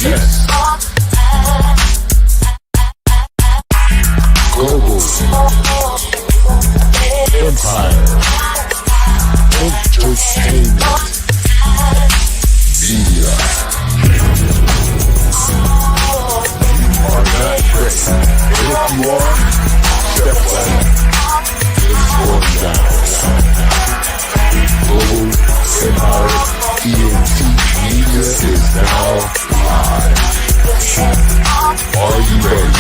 Yes. Global Empire Entertainment Media. You are not ready. And if you are, step back. It's going down. Global Empire ENT Media is now live. Are you ready?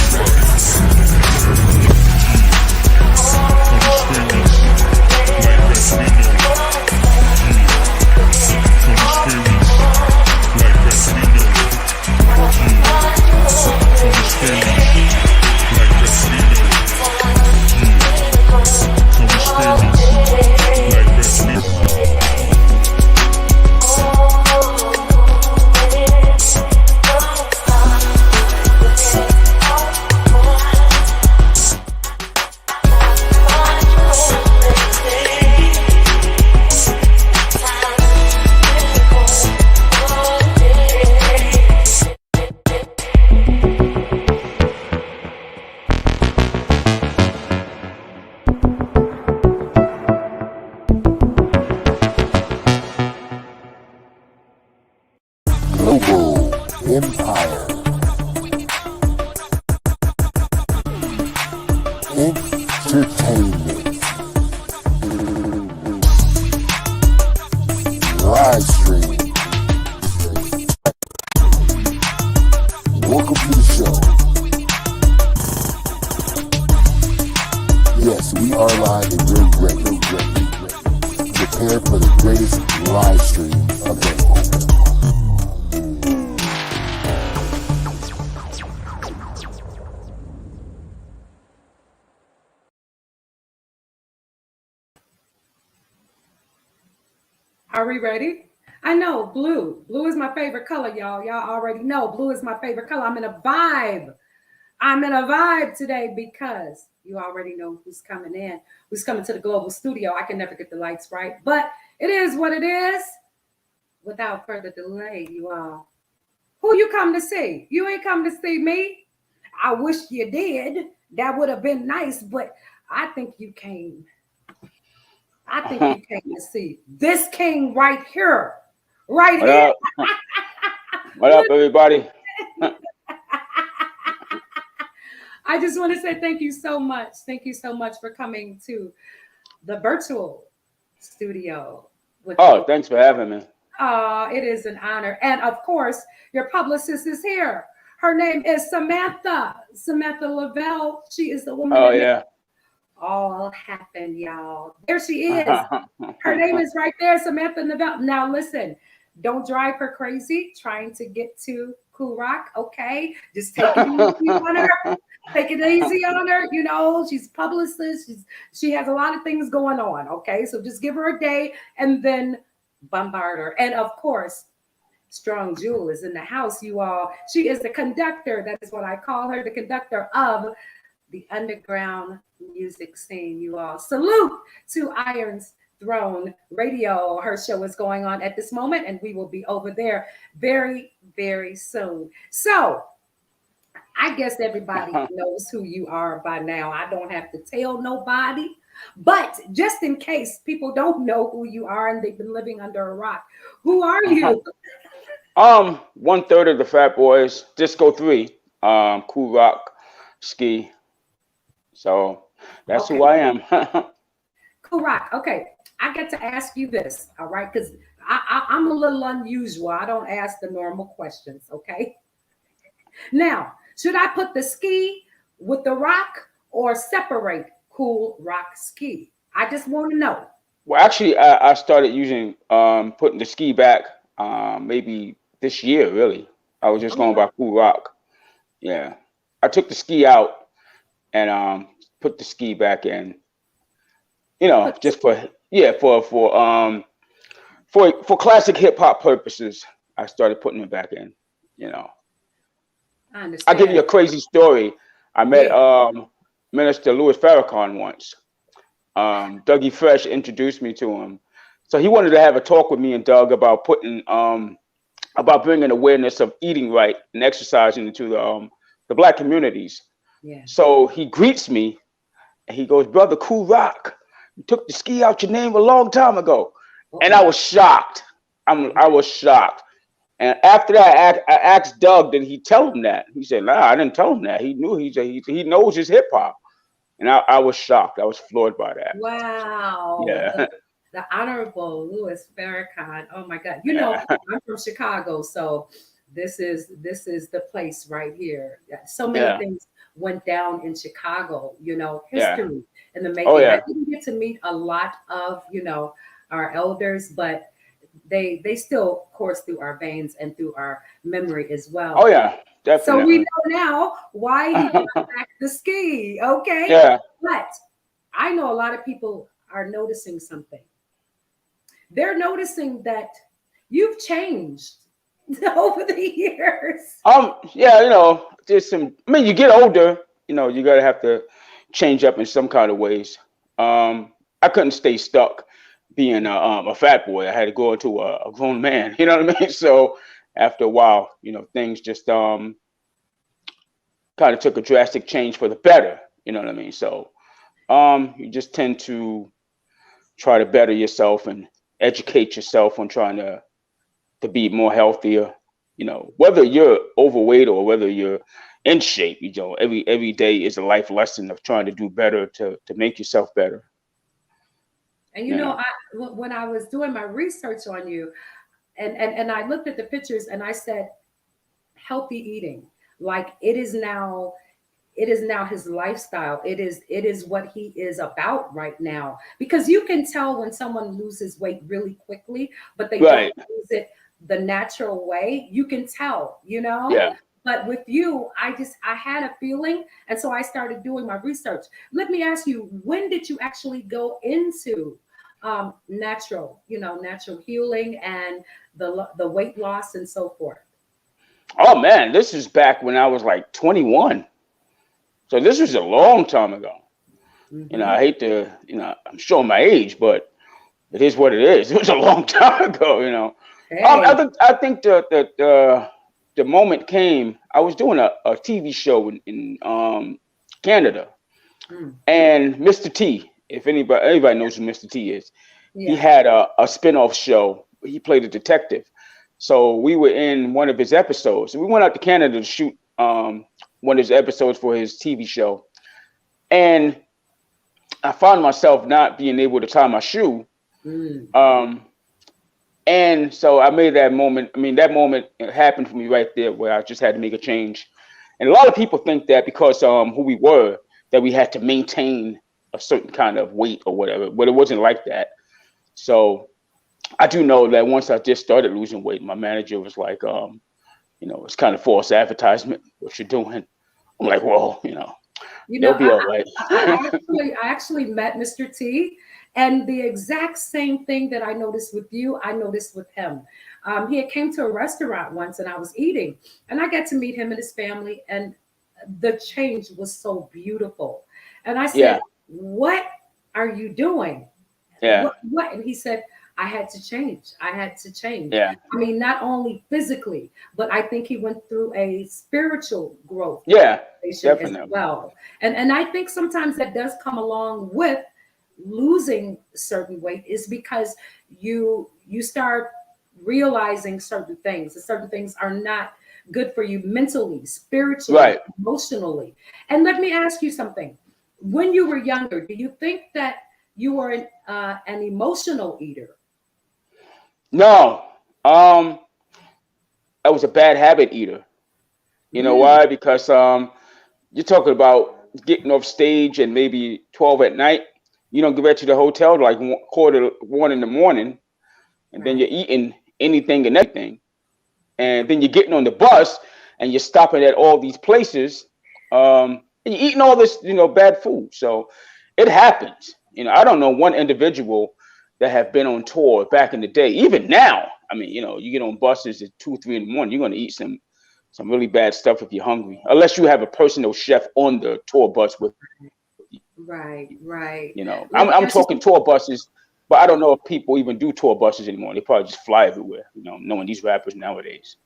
Global Empire Entertainment Live stream. Welcome to the show. Yes, we are live and we're ready. Prepare for the greatest live stream available. Are we ready? I know blue. Blue is my favorite color, y'all. Y'all already know blue is my favorite color. I'm in a vibe. I'm in a vibe today because you already know who's coming in, who's coming to the global studio. I can never get the lights right, but it is what it is. Without further delay, you all. Who you come to see? You ain't come to see me. I wish you did. That would have been nice, but I think you came. I think you came to see this king right here. Right What here. up? What up, everybody? I just want to say thank you so much. Thank you so much for coming to the virtual studio. Thanks for having me. It is an honor. And of course, your publicist is here. Her name is Samantha Lavelle. She is the woman that Yeah. all happen, y'all. There she is. Her name is right there, Samantha Lavelle. Now listen, don't drive her crazy trying to get to Kool Rock, okay? Just take it easy on her. Take it easy on her. You know, she's publicist. She has a lot of things going on, okay? So just give her a day and then bombard her. And of course, Strong Jewel is in the house, you all. She is the conductor. That is what I call her, the conductor of the underground music scene, you all. Salute to Iron's Throne Radio. Her show is going on at this moment, and we will be over there very, very soon. So I guess everybody knows who you are by now. I don't have to tell nobody. But just in case people don't know who you are and they've been living under a rock, who are you? 1/3 of the Fat Boys, Disco 3, Kool Rock, Ski. So that's Okay. who I am. Kool Rock. Okay, I get to ask you this, all right? Because I'm a little unusual. I don't ask the normal questions, okay? Now, should I put the ski with the rock or separate Kool Rock Ski? I just want to know. Well, actually, I started using putting the ski back maybe this year. Really, I was just going by Kool Rock. Yeah, I took the ski out and put the ski back in. You know, just for classic hip hop purposes, I started putting it back in. You know, I understand. I'll give you a crazy story. I met Minister Louis Farrakhan once. Dougie Fresh introduced me to him. So he wanted to have a talk with me and Doug about about bringing awareness of eating right and exercising into the black communities. Yeah. So he greets me and he goes, "Brother Kool Rock, you took the ski out your name a long time ago." And I was shocked. I was shocked. And after that, I asked Doug, did he tell him that? He said, "Nah, I didn't tell him that. He knew. He knows his hip hop." And I was shocked. I was floored by that. Wow. Yeah. The Honorable Louis Farrakhan. Oh my God. You know, I'm from Chicago, so this is the place right here. Yeah, so many Yeah. things went down in Chicago, you know, Yeah. history in the making. Oh I yeah. didn't get to meet a lot of, you know, our elders, but they still course through our veins and through our memory as well. Oh yeah. So we Definitely. know now why he got back to ski. Okay. Yeah. But I know a lot of people are noticing something. They're noticing that you've changed over the years. Yeah, you know, there's some. I mean, you get older, you know, you gotta have to change up in some kind of ways. I couldn't stay stuck being a fat boy. I had to go into a grown man. You know what I mean? So after a while, you know, things just kind of took a drastic change for the better. You know what I mean? So you just tend to try to better yourself and educate yourself on trying to be more healthier. You know, whether you're overweight or whether you're in shape, you know, every day is a life lesson of trying to do better to make yourself better. And you know, when I was doing my research on you, and I looked at the pictures and I said, healthy eating, like it is now his lifestyle. It is what he is about right now, because you can tell when someone loses weight really quickly, but they Right. don't lose it the natural way. You can tell, you know. Yeah. But with you, I had a feeling, and so I started doing my research. Let me ask you, when did you actually go into natural healing and the weight loss and so forth? Oh man, this is back when I was like 21. So this was a long time ago. You know, I hate to, you know, I'm showing my age, but it is what it is. It was a long time ago, you know. Hey. I think the moment came. I was doing a TV show in Canada, and Mr. T. If anybody knows who Mr. T is, he had a spin-off show. He played a detective. So we were in one of his episodes. We went out to Canada to shoot one of his episodes for his TV show, and I found myself not being able to tie my shoe. And so I made that moment. I mean, that moment happened for me right there where I just had to make a change. And a lot of people think that because who we were, that we had to maintain a certain kind of weight or whatever, but it wasn't like that. So I do know that once I just started losing weight, my manager was like, you know, it's kind of false advertisement, what you're doing. I'm like, well, you know, it'll be all right. I actually met Mr. T, and the exact same thing that I noticed with you, I noticed with him. He had came to a restaurant once and I was eating, and I got to meet him and his family, and the change was so beautiful. And I said, what are you doing? Yeah. What? And he said, I had to change. I had to change. Yeah. I mean, not only physically, but I think he went through a spiritual growth. Yeah, definitely. As well. And I think sometimes that does come along with losing certain weight, is because you start realizing certain things. And certain things are not good for you mentally, spiritually, emotionally. And let me ask you something. When you were younger, do you think that you were an emotional eater? No, I was a bad habit eater. You know why? Because you're talking about getting off stage and maybe 12 at night. You don't get back to the hotel like 1:15 in the morning, and then you're eating anything and everything, and then you're getting on the bus and you're stopping at all these places, and you're eating all this, you know, bad food. So it happens. You know, I don't know one individual that have been on tour back in the day. Even now, I mean, you know, you get on buses at 2, 3 in the morning, you're going to eat some really bad stuff if you're hungry, unless you have a personal chef on the tour bus with you. Right, right. You know, Let me I'm ask you talking tour buses, but I don't know if people even do tour buses anymore. They probably just fly everywhere. You know, knowing these rappers nowadays.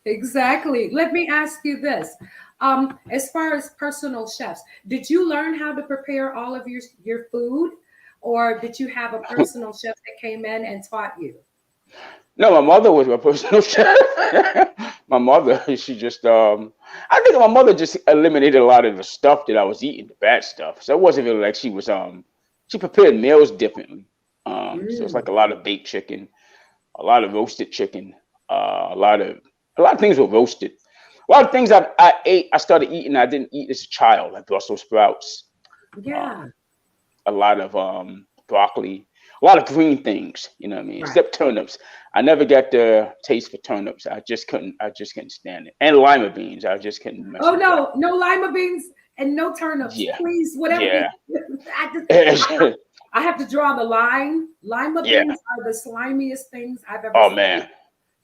exactly. Let me ask you this. As far as personal chefs, did you learn how to prepare all of your food, or did you have a personal chef that came in and taught you? No, my mother was my personal chef. My mother, she just I think my mother just eliminated a lot of the stuff that I was eating, the bad stuff. So it wasn't really like she was she prepared meals differently. So it's like Mm, a lot of baked chicken, a lot of roasted chicken, a lot of things were roasted. A lot of things I ate, I started eating I didn't eat as a child, like Brussels sprouts, yeah, um, a lot of broccoli, a lot of green things. You know what I mean? right. Except turnips. I never got the taste for turnips. I just couldn't. I just couldn't stand it. And lima beans. I just couldn't mess Oh with that. no, no lima beans and no turnips, Yeah, please. Whatever they, yeah, I just, I have to draw the line. Lima yeah. beans are the slimiest things I've ever Oh seen. man.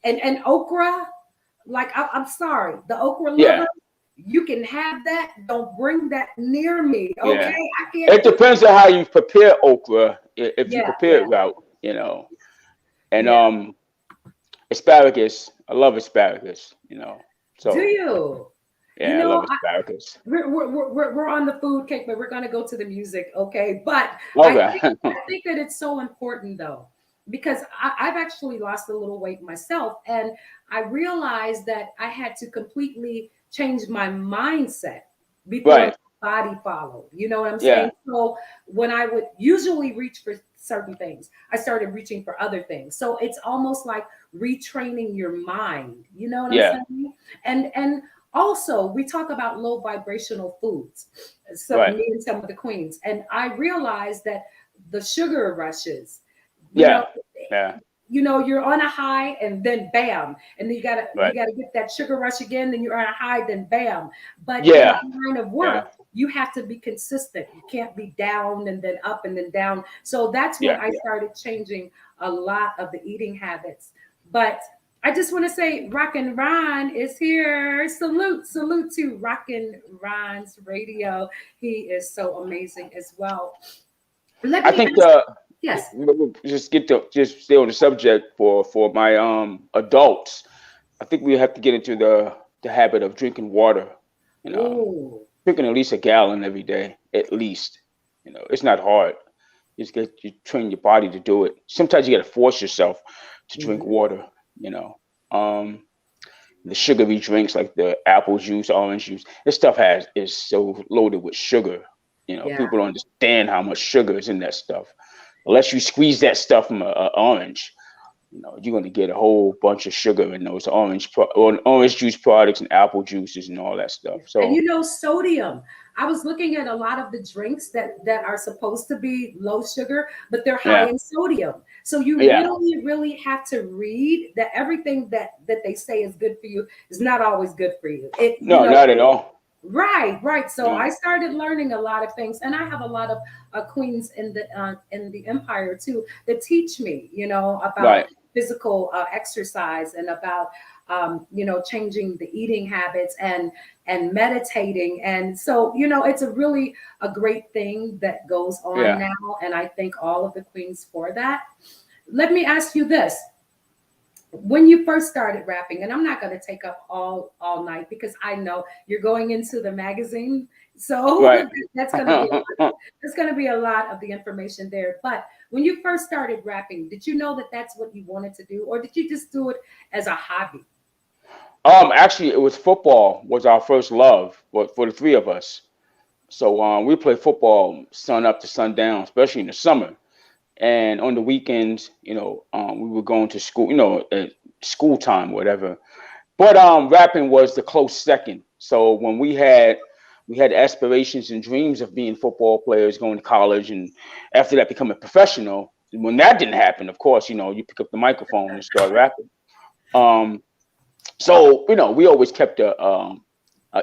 And okra, like I'm sorry, the okra Yeah, liver, you can have that. Don't bring that near me, okay? yeah. I can't It do. depends on how you prepare okra. If you Yeah, prepare yeah, it right, you know. And yeah. asparagus. I love asparagus. You know. Do So you? You yeah, I know, love asparagus. we're on the food cake, but we're gonna go to the music, okay? But Okay. I think that it's so important though, because I've actually lost a little weight myself, and I realized that I had to completely change my mindset before Right. my body followed. You know what I'm saying? Yeah. So when I would usually reach for certain things, I started reaching for other things. So it's almost like retraining your mind. You know what I'm Yeah. saying? And also, we talk about low vibrational foods. So Right. me and some of the queens, and I realized that the sugar rushes, you know, Yeah. Yeah. you're on a high and then bam, and then you Right. gotta get that sugar rush again. Then you're on a high, then bam. But in Yeah. our line of Yeah. work, you have to be consistent. You can't be down and then up and then down. So that's when Yeah. I started changing a lot of the eating habits. But I just want to say Rock and Ron is here. Salute, salute to Rock and Ron's radio. He is so amazing as well. Let I me think ask, yes. we'll just get to just stay on the subject for my adults. I think we have to get into the habit of drinking water and Oh, drinking at least a gallon every day, at least. You know, it's not hard. You train your body to do it. Sometimes you got to force yourself to drink mhm. water. You know, um, the sugary drinks like the apple juice, orange juice, this stuff has is so loaded with sugar. You know, Yeah. people don't understand how much sugar is in that stuff. Unless you squeeze that stuff from a orange, you know, you're going to get a whole bunch of sugar in those or orange juice products and apple juices and all that stuff. And So sodium. I was looking at a lot of the drinks that are supposed to be low sugar, but they're high yeah, in sodium. So you yeah, really have to read that everything that they say is good for you is not always good for you. no, not at all. Right, right. So Yeah, I started learning a lot of things, and I have a lot of queens in the empire too that teach me, about right. physical exercise and about changing the eating habits and meditating. And so it's a great thing that goes on Yeah. now, and I thank all of the queens for that. Let me ask you this: when you first started rapping, and I'm not going to take up all night because I know you're going into the magazine, so Right. that's going to be there's going to be a lot of the information there. But when you first started rapping, did you know that that's what you wanted to do, or did you just do it as a hobby? Actually, it was football was our first love for the three of us. So we played football sun up to sundown, especially in the summer. And on the weekends, we were going to school, at school time, whatever. But rapping was the close second. So when we had aspirations and dreams of being football players, going to college, and after that becoming professional. When that didn't happen, of course, you pick up the microphone and start rapping. Um, so we always kept a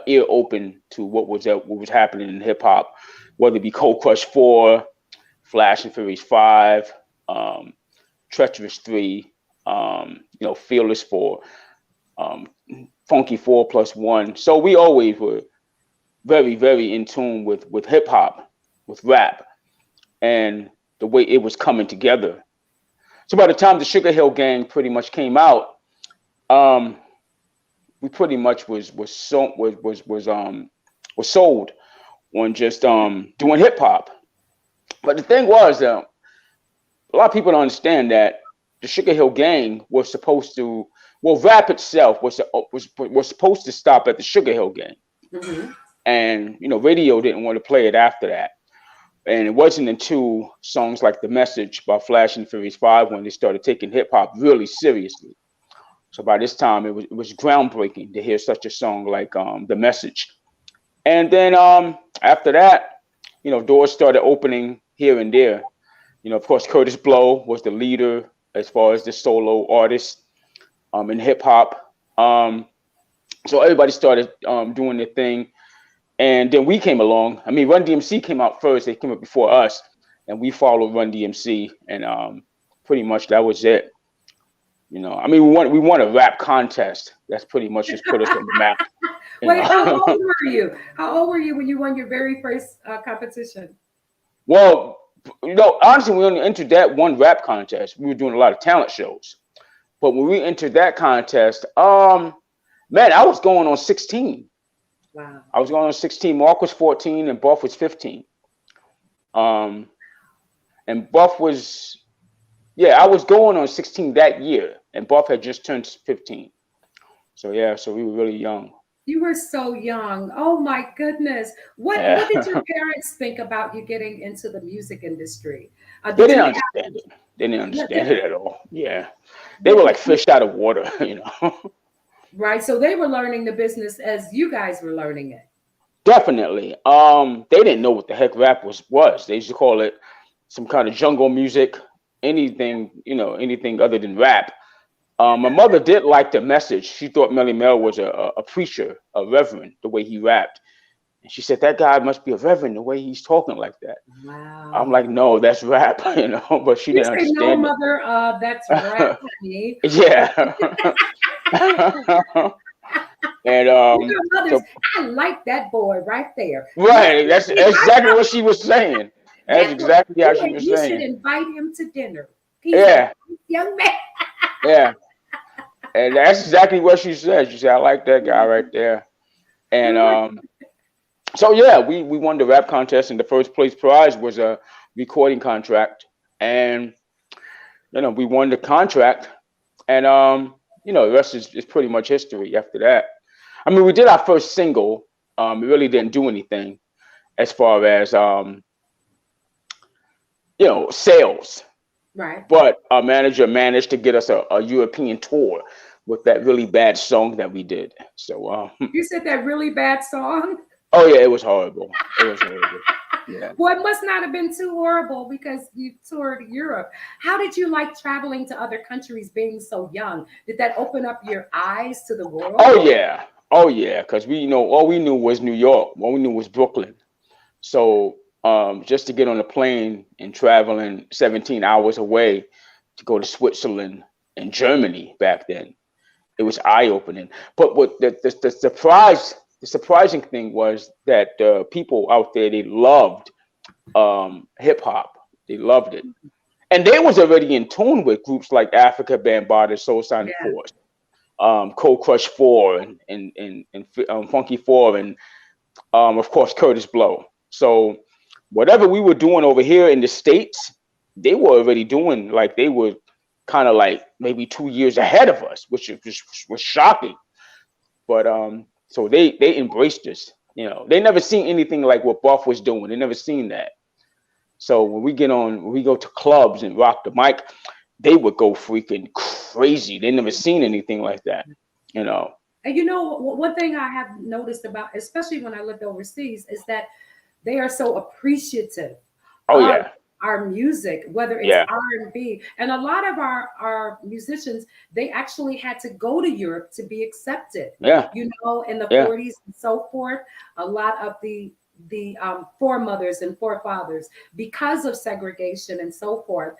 ear open to what was happening in hip hop, whether it be Cold Crush 4, Flash and Furious 5, um, Treacherous 3, Fearless 4, um, Funky 4 plus 1. So we always were very, very in tune with hip hop, with rap, and the way it was coming together. So by the time the Sugar Hill Gang pretty much came out, um, we pretty much was sold on just doing hip hop. But the thing was, a lot of people don't understand that the Sugar Hill Gang was supposed to, well, rap itself was supposed to stop at the Sugar Hill Gang, Mm-hmm. and radio didn't want to play it after that. And it wasn't until songs like "The Message" by Flash and Furious 5 when they started taking hip hop really seriously. So by this time, it was groundbreaking to hear such a song like "The Message." And then after that, doors started opening here and there. Of course, Curtis Blow was the leader as far as the solo artist in hip hop. So everybody started doing their thing, and then we came along. I mean, Run DMC came out first; they came up before us, and we followed Run DMC, and pretty much that was it. I mean, we won a rap contest. That's pretty much just put us on the map. You Wait, how know. old were you? How old were you when you won your very first competition? Well, honestly, we only entered that one rap contest. We were doing a lot of talent shows, but when we entered that contest, man, I was going on 16. Wow. I was going on 16. Mark was 14, and Buff was 15. Um, and Buff was, yeah, I was going on 16 that year, and Buff had just turned 15. So yeah, so we were really young. You were so young. Oh my goodness. What did Yeah. your parents think about you getting into the music industry? They Did didn't you understand it. They didn't understand have it at all. Yeah, they were like fish out of water. right? So they were learning the business as you guys were learning it. Definitely. They didn't know what the heck rap was. They used to call it some kind of jungle music, anything, anything other than rap. My mother did like the message. She thought Melly Mel was a preacher, a reverend, the way he rapped. And she said that guy must be a reverend the way he's talking like that. I'm Wow. like, no, that's rap, but she You didn't say no, understand mother. That's right, it. honey. Yeah. And Your mother's. so I like that boy right there. Yes, right, that's I exactly what she was saying. That's that boy. exactly how she was You should saying. invite him to dinner. He's a Yeah, nice young man. yeah. And that's exactly what she said. She said, I like that guy right there. And so yeah, we won the rap contest, and the first place prize was a recording contract. And we won the contract, and the rest is pretty much history after that. I mean, we did our first single. We really didn't do anything as far as sales, Right. but our manager managed to get us a European tour with that really bad song that we did. So You said that really bad song. oh yeah, it was horrible. It was horrible. Yeah. Well, it must not have been too horrible because you toured Europe. How did you like traveling to other countries being so young? Did that open up your eyes to the world? Oh yeah. Oh yeah. Because all we knew was New York. All we knew was Brooklyn. So just to get on a plane and traveling 17 hours away to go to Switzerland and Germany back then, it was eye opening. But what the surprising thing was that people out there, they loved hip hop. They loved it, and they was already in tune with groups like Africa Bambaataa, Soul Sonic Yeah. Force, Cold Crush Four, and Funky Four, and of course Curtis Blow. So whatever we were doing over here in the States, they were already doing, like they were kind of like maybe 2 years ahead of us, which was shocking. But so they embraced us. They never seen anything like what Buff was doing. They never seen that. So when we go to clubs and rock the mic, they would go freaking crazy. They never seen anything like that. You know. And one thing I have noticed about, especially when I lived overseas, is that they are so appreciative Oh of yeah, our music, whether it's yeah, R&B. And a lot of our musicians, they actually had to go to Europe to be accepted. yeah, In the yeah, 40s and so forth, a lot of the foremothers and forefathers, because of segregation and so forth,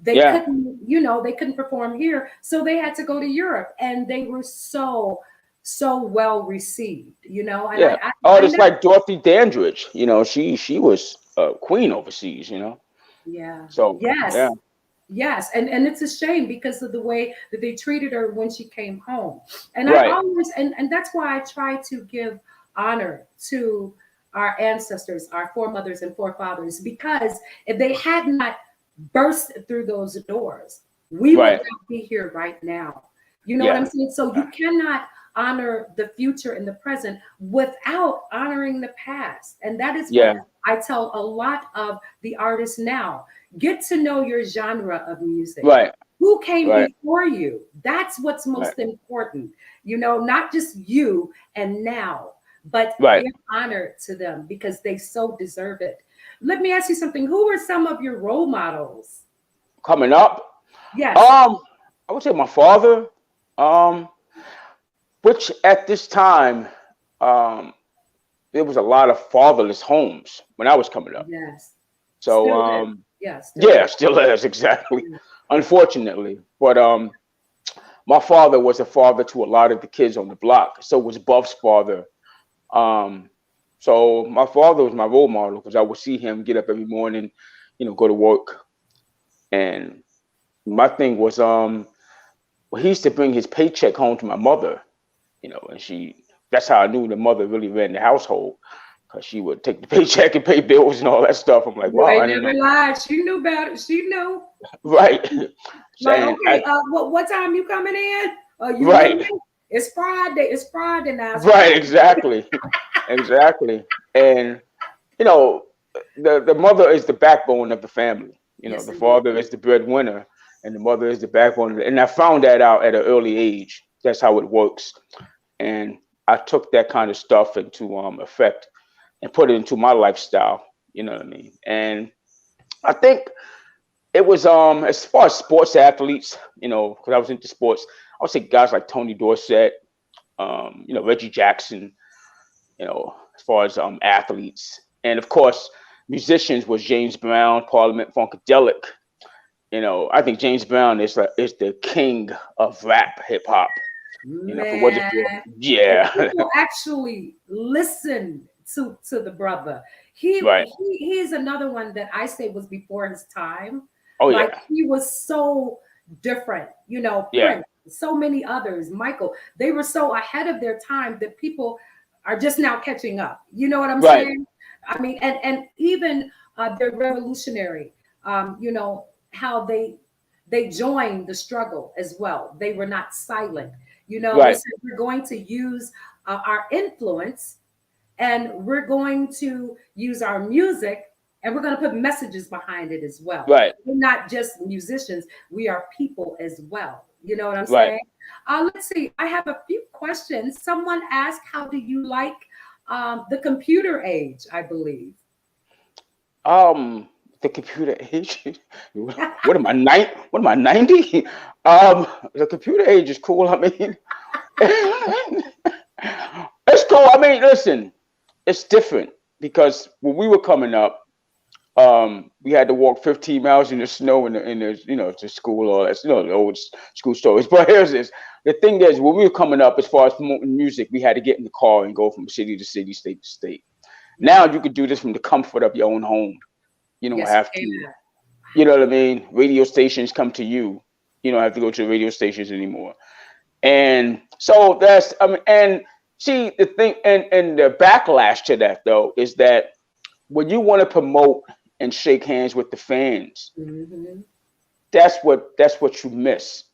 they yeah, couldn't, they couldn't perform here, so they had to go to Europe, and they were so so well received, you know, and Yeah. Oh, I it's never, like Dorothy Dandridge. You know, she was a queen overseas. You know, yeah, so yeah, yes, yes, and it's a shame because of the way that they treated her when she came home. And I right, always and that's why I try to give honor to our ancestors, our foremothers and forefathers, because if they had not burst through those doors, we would right, not be here right now. You know what I'm yeah, saying? So you cannot honor the future and the present without honoring the past. And that is what yeah, I tell a lot of the artists now. Get to know your genre of music. right, Who came right, before you? That's what's right, most important. You know, not just you and now, but right. give honor to them because they so deserve it. Let me ask you something. Who were some of your role models? Coming up, Yes. um, I would say my father, um, which at this time, um, there was a lot of fatherless homes when I was coming up. Yes. So, Still is. Yeah, still yeah, is. still is exactly, unfortunately. But my father was a father to a lot of the kids on the block. So was Buff's father. Um, so my father was my role model because I would see him get up every morning, you know, go to work. And my thing was, well, he used to bring his paycheck home to my mother, you know, and that's how I knew the mother really ran the household because she would take the paycheck and pay bills and all that stuff. I'm like, You wow, I ain't didn't never know. lied. She knew about it. She knew. Right. Like, And okay, what time you coming in? You with right, me? It's Friday. It's Friday now. It's right, Friday. exactly, exactly. And you know, the mother is the backbone of the family. You know, Yes, the indeed. father is the breadwinner, and the mother is the backbone. And I found that out at an early age. That's how it works. And I took that kind of stuff into effect and put it into my lifestyle. You know what I mean? And I think it was as far as sports athletes, you know, because I was into sports. I would say guys like Tony Dorsett, you know, Reggie Jackson, you know, as far as athletes, and of course musicians was James Brown, Parliament Funkadelic. You know, I think James Brown is the king of rap hip hop. You know, if it wasn't Man, for and yeah, people actually listen to the brother. right, He is another one that I say was before his time. oh Like yeah, he was so different, you know, yeah, Prince, so many others, Michael. They were so ahead of their time that people are just now catching up. You know what I'm right, saying? I mean, and even they're revolutionary. You know how they joined the struggle as well. They were not silent. You know, they right, said we're going to use our influence and we're going to use our music and we're going to put messages behind it as well. right, We're not just musicians, we are people as well. You know what I'm right. saying? Let's see. I have a few questions. Someone asked, how do you like the computer age, I believe? Um, the computer age. What am I 90? The computer age is cool. I mean, it's cool. I mean, listen, it's different because when we were coming up, we had to walk 15 miles in the snow you know, to school, all that, you know, the old school stories. But here's this: the thing is, when we were coming up, as far as promoting music, we had to get in the car and go from city to city, state to state. Now Yeah. you could do this from the comfort of your own home. You don't Yes, you have to, can. you know what I mean? Radio stations come to you. You don't have to go to the radio stations anymore. And so that's, I mean, and see the thing, and the backlash to that though is that when you want to promote and shake hands with the fans, Hmm. that's what you miss.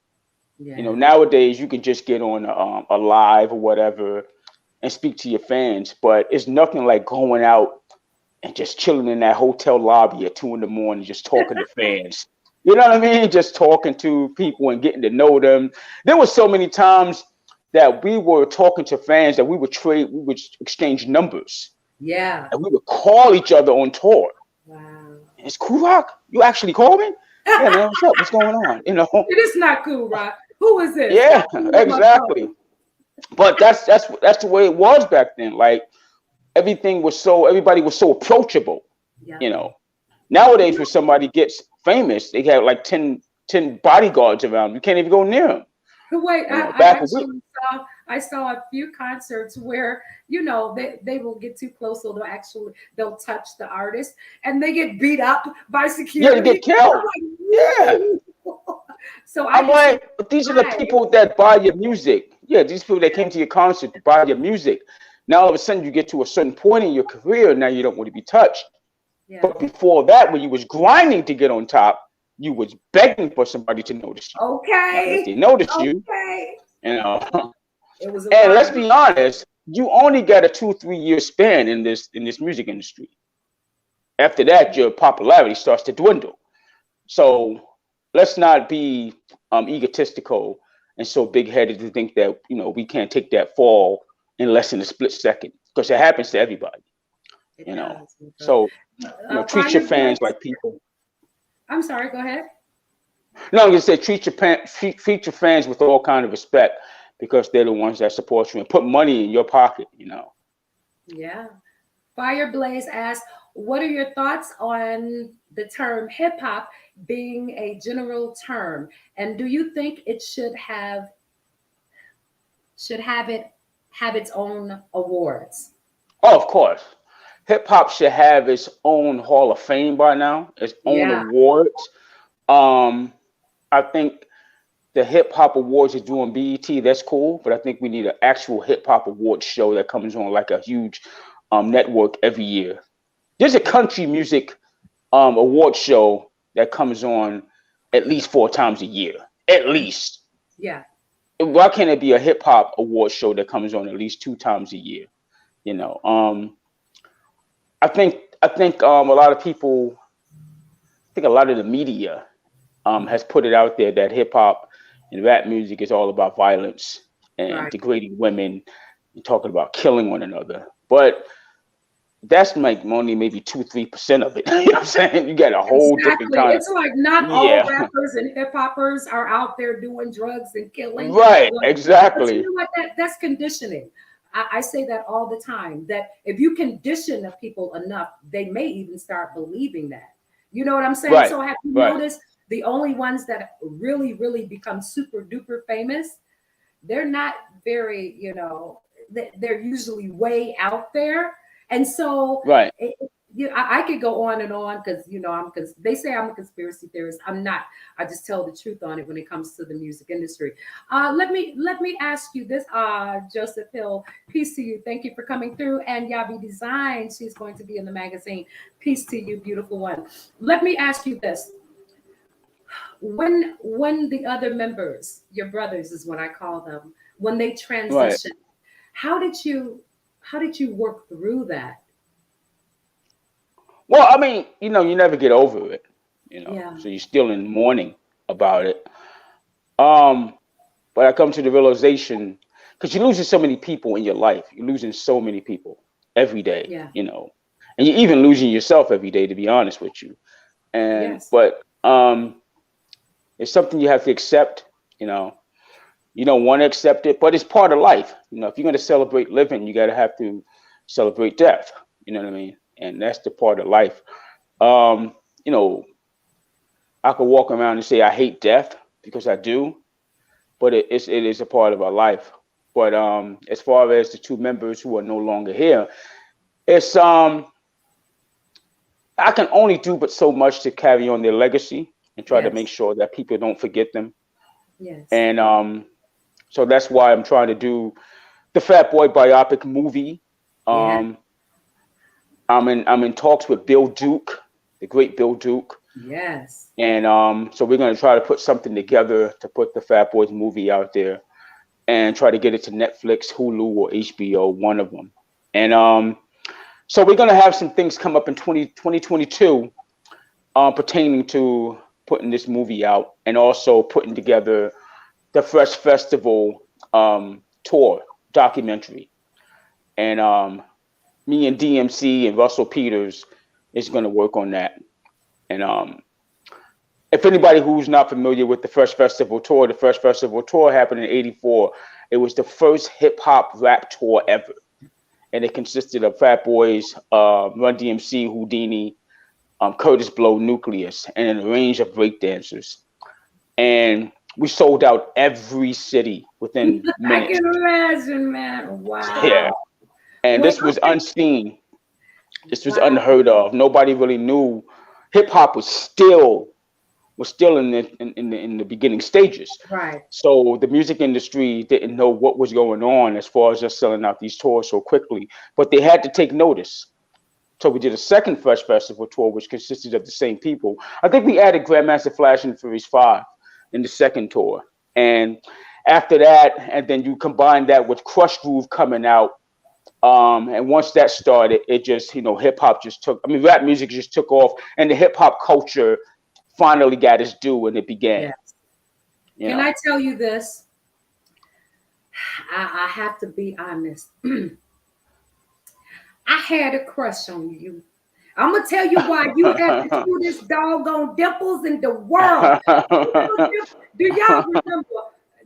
You know, Yeah. nowadays you can just get on a live or whatever and speak to your fans, but it's nothing like going out and just chilling in that hotel lobby at 2 in the morning, just talking to fans. You know what I mean? Just talking to people and getting to know them. There were so many times that we were talking to fans that we would exchange numbers, Yeah. and we would call each other on tour. Wow. It's Kool Rock. You actually called me? Yeah, man. What's up? What's going on? You know? It is not cool, right? Who is this? Yeah, Stop playing with my exactly. phone. But that's the way it was back then. Like everybody was so approachable. Yeah. You know, nowadays, when somebody gets famous, they have like ten bodyguards around. You can't even go near them. But wait, You know, I back when we, actually saw. I saw a few concerts where, they will get too close, so they'll touch the artist and they get beat up by Yeah, to security. get killed. I'm Yeah. like, whoa. So I I'm can see like, but these are the why. people that buy your music. Yeah, these people that came to your concert to buy your music. Now all of a sudden you get to a certain point in your career, now you don't want to be touched. Yeah. But before that, when you was grinding to get on top, you was begging for somebody to notice you. Now that they Okay. notice you, Okay. you know, It was a and let's line. be honest, you only got a 2 3 year span in this music industry. After that, your popularity starts to dwindle. So let's not be egotistical and so big headed to think that we can't take that fall in less than a split second because it happens to everybody. It You know, does. so treat your Fire fans Blaze. like people. I'm sorry. Go ahead. No, I'm gonna say treat your fans with all kind of respect because they're the ones that support you and put money in your pocket. Yeah. Fire Blaze asks, "What are your thoughts on the term hip hop being a general term, and do you think it should have its own awards?" Oh, of course, hip hop should have its own Hall of Fame by now, its own Yeah. awards. Um, I think the hip hop awards are doing BET. That's cool, but I think we need an actual hip hop awards show that comes on like a huge network every year. There's a country music award show that comes on at least 4 times a year. At least. Yeah. Why can't it be a hip hop award show that comes on at least 2 times a year? You know, I think a lot of people, I think a lot of the media has put it out there that hip hop and rap music is all about violence and Right. degrading women and talking about killing one another. But that's like only maybe 2 3% of it. You know what I'm saying? You got a whole different Exactly. kind of It's like not all yeah. rappers and hip hoppers are out there doing drugs and killing. Right, But you exactly. know what? That's conditioning. I say that all the time. That if you condition the people enough, they may even start believing that. You know what I'm saying? Right, So have you right, noticed the only ones that really, really become super duper famous? They're not very, they're usually way out there. And so right. I could go on and on because they say I'm a conspiracy theorist. I'm not. I just tell the truth on it when it comes to the music industry. Let me ask you this, Joseph Hill. Peace to you. Thank you for coming through. And Yabi Design. She's going to be in the magazine. Peace to you, beautiful one. Let me ask you this: when the other members, your brothers is what I call them, when they Right. transition, how did you work through that? Well, I mean, you never get over it, Yeah. so you're still in mourning about it. Um, but I come to the realization because you're losing so many people in your life. You're losing so many people every day, Yeah. and you're even losing yourself every day, to be honest with you. And Yes. but it's something you have to accept. You know, you don't want to accept it, but it's part of life. If you're going to celebrate living, you got to have to celebrate death. You know what I mean? And that's the part of life. Um, you know, I could walk around and say I hate death because I do, but it is a part of our life. But as far as the two members who are no longer here, it's I can only do but so much to carry on their legacy and try to Yes. make sure that people don't forget them. Yes. And so that's why I'm trying to do the Fat Boy biopic movie. Yeah. Um, I'm in talks with Bill Duke, the great Bill Duke, Yes. and so we're gonna try to put something together to put the Fat Boys movie out there and try to get it to Netflix, Hulu, or HBO, one of them. And so we're gonna have some things come up in 2022 pertaining to putting this movie out and also putting together the Fresh Festival tour documentary. And me and DMC and Russell Peters is going to work on that. And if anybody who's not familiar with the Fresh Festival tour happened in '84. It was the first hip hop rap tour ever, and it consisted of Fat Boys, Run DMC, Houdini, Curtis Blow, Nucleus, and a range of breakdancers. And We sold out every city within I minutes. can imagine, man. Yeah, Wow. and Well, this was okay. unseen. This was Wow. unheard of. Nobody really knew. Hip hop was still in the beginning stages. Right. So the music industry didn't know what was going on as far as just selling out these tours so quickly, but they had to take notice. So we did a second Fresh Festival tour, which consisted of the same people. I think we added Grandmaster Flash and Furious 5 in the second tour. And after that, and then you combine that with Crush Groove coming out. And once that started, it just, hip hop just took, I mean, rap music just took off, and the hip hop culture finally got its due and it began, Yes. you Can know. I tell you this? I have to be honest. I had a crush on you. I'm gonna tell you why you had the cutest doggone dimples in the world. Do y'all remember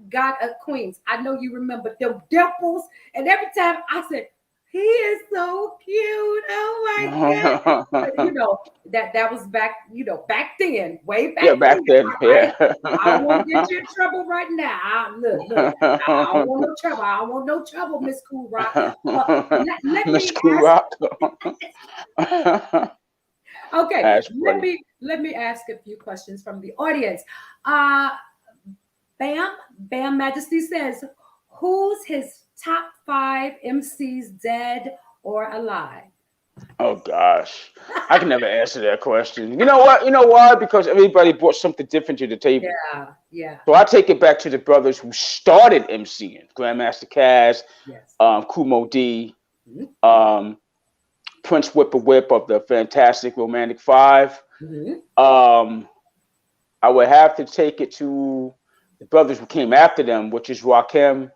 God of Queens? I know you remember them dimples. And every time I said, he is so cute. Oh my God. But that was back, back then, way Yeah, back back then. then, All right. yeah. I don't want to get you in trouble right now. Look. I don't want no trouble. I don't want no trouble, Miss Cool Rock. Let Miss me Kool ask. Rock. Okay, That's let funny. me let me ask a few questions from the audience. Uh Bam Majesty says, who's his top 5 MCs, dead or alive? Oh gosh, I can never answer that question. You know what? You know why? Because everybody brought something different to the table. Yeah, So I take it back to the brothers who started MCing: Grandmaster Caz, yes. Kumo D, Mhm, um, Prince Whip of the Fantastic Romantic Five. mhm. Um, I would have to take it to the brothers who came after them, which is Rakim,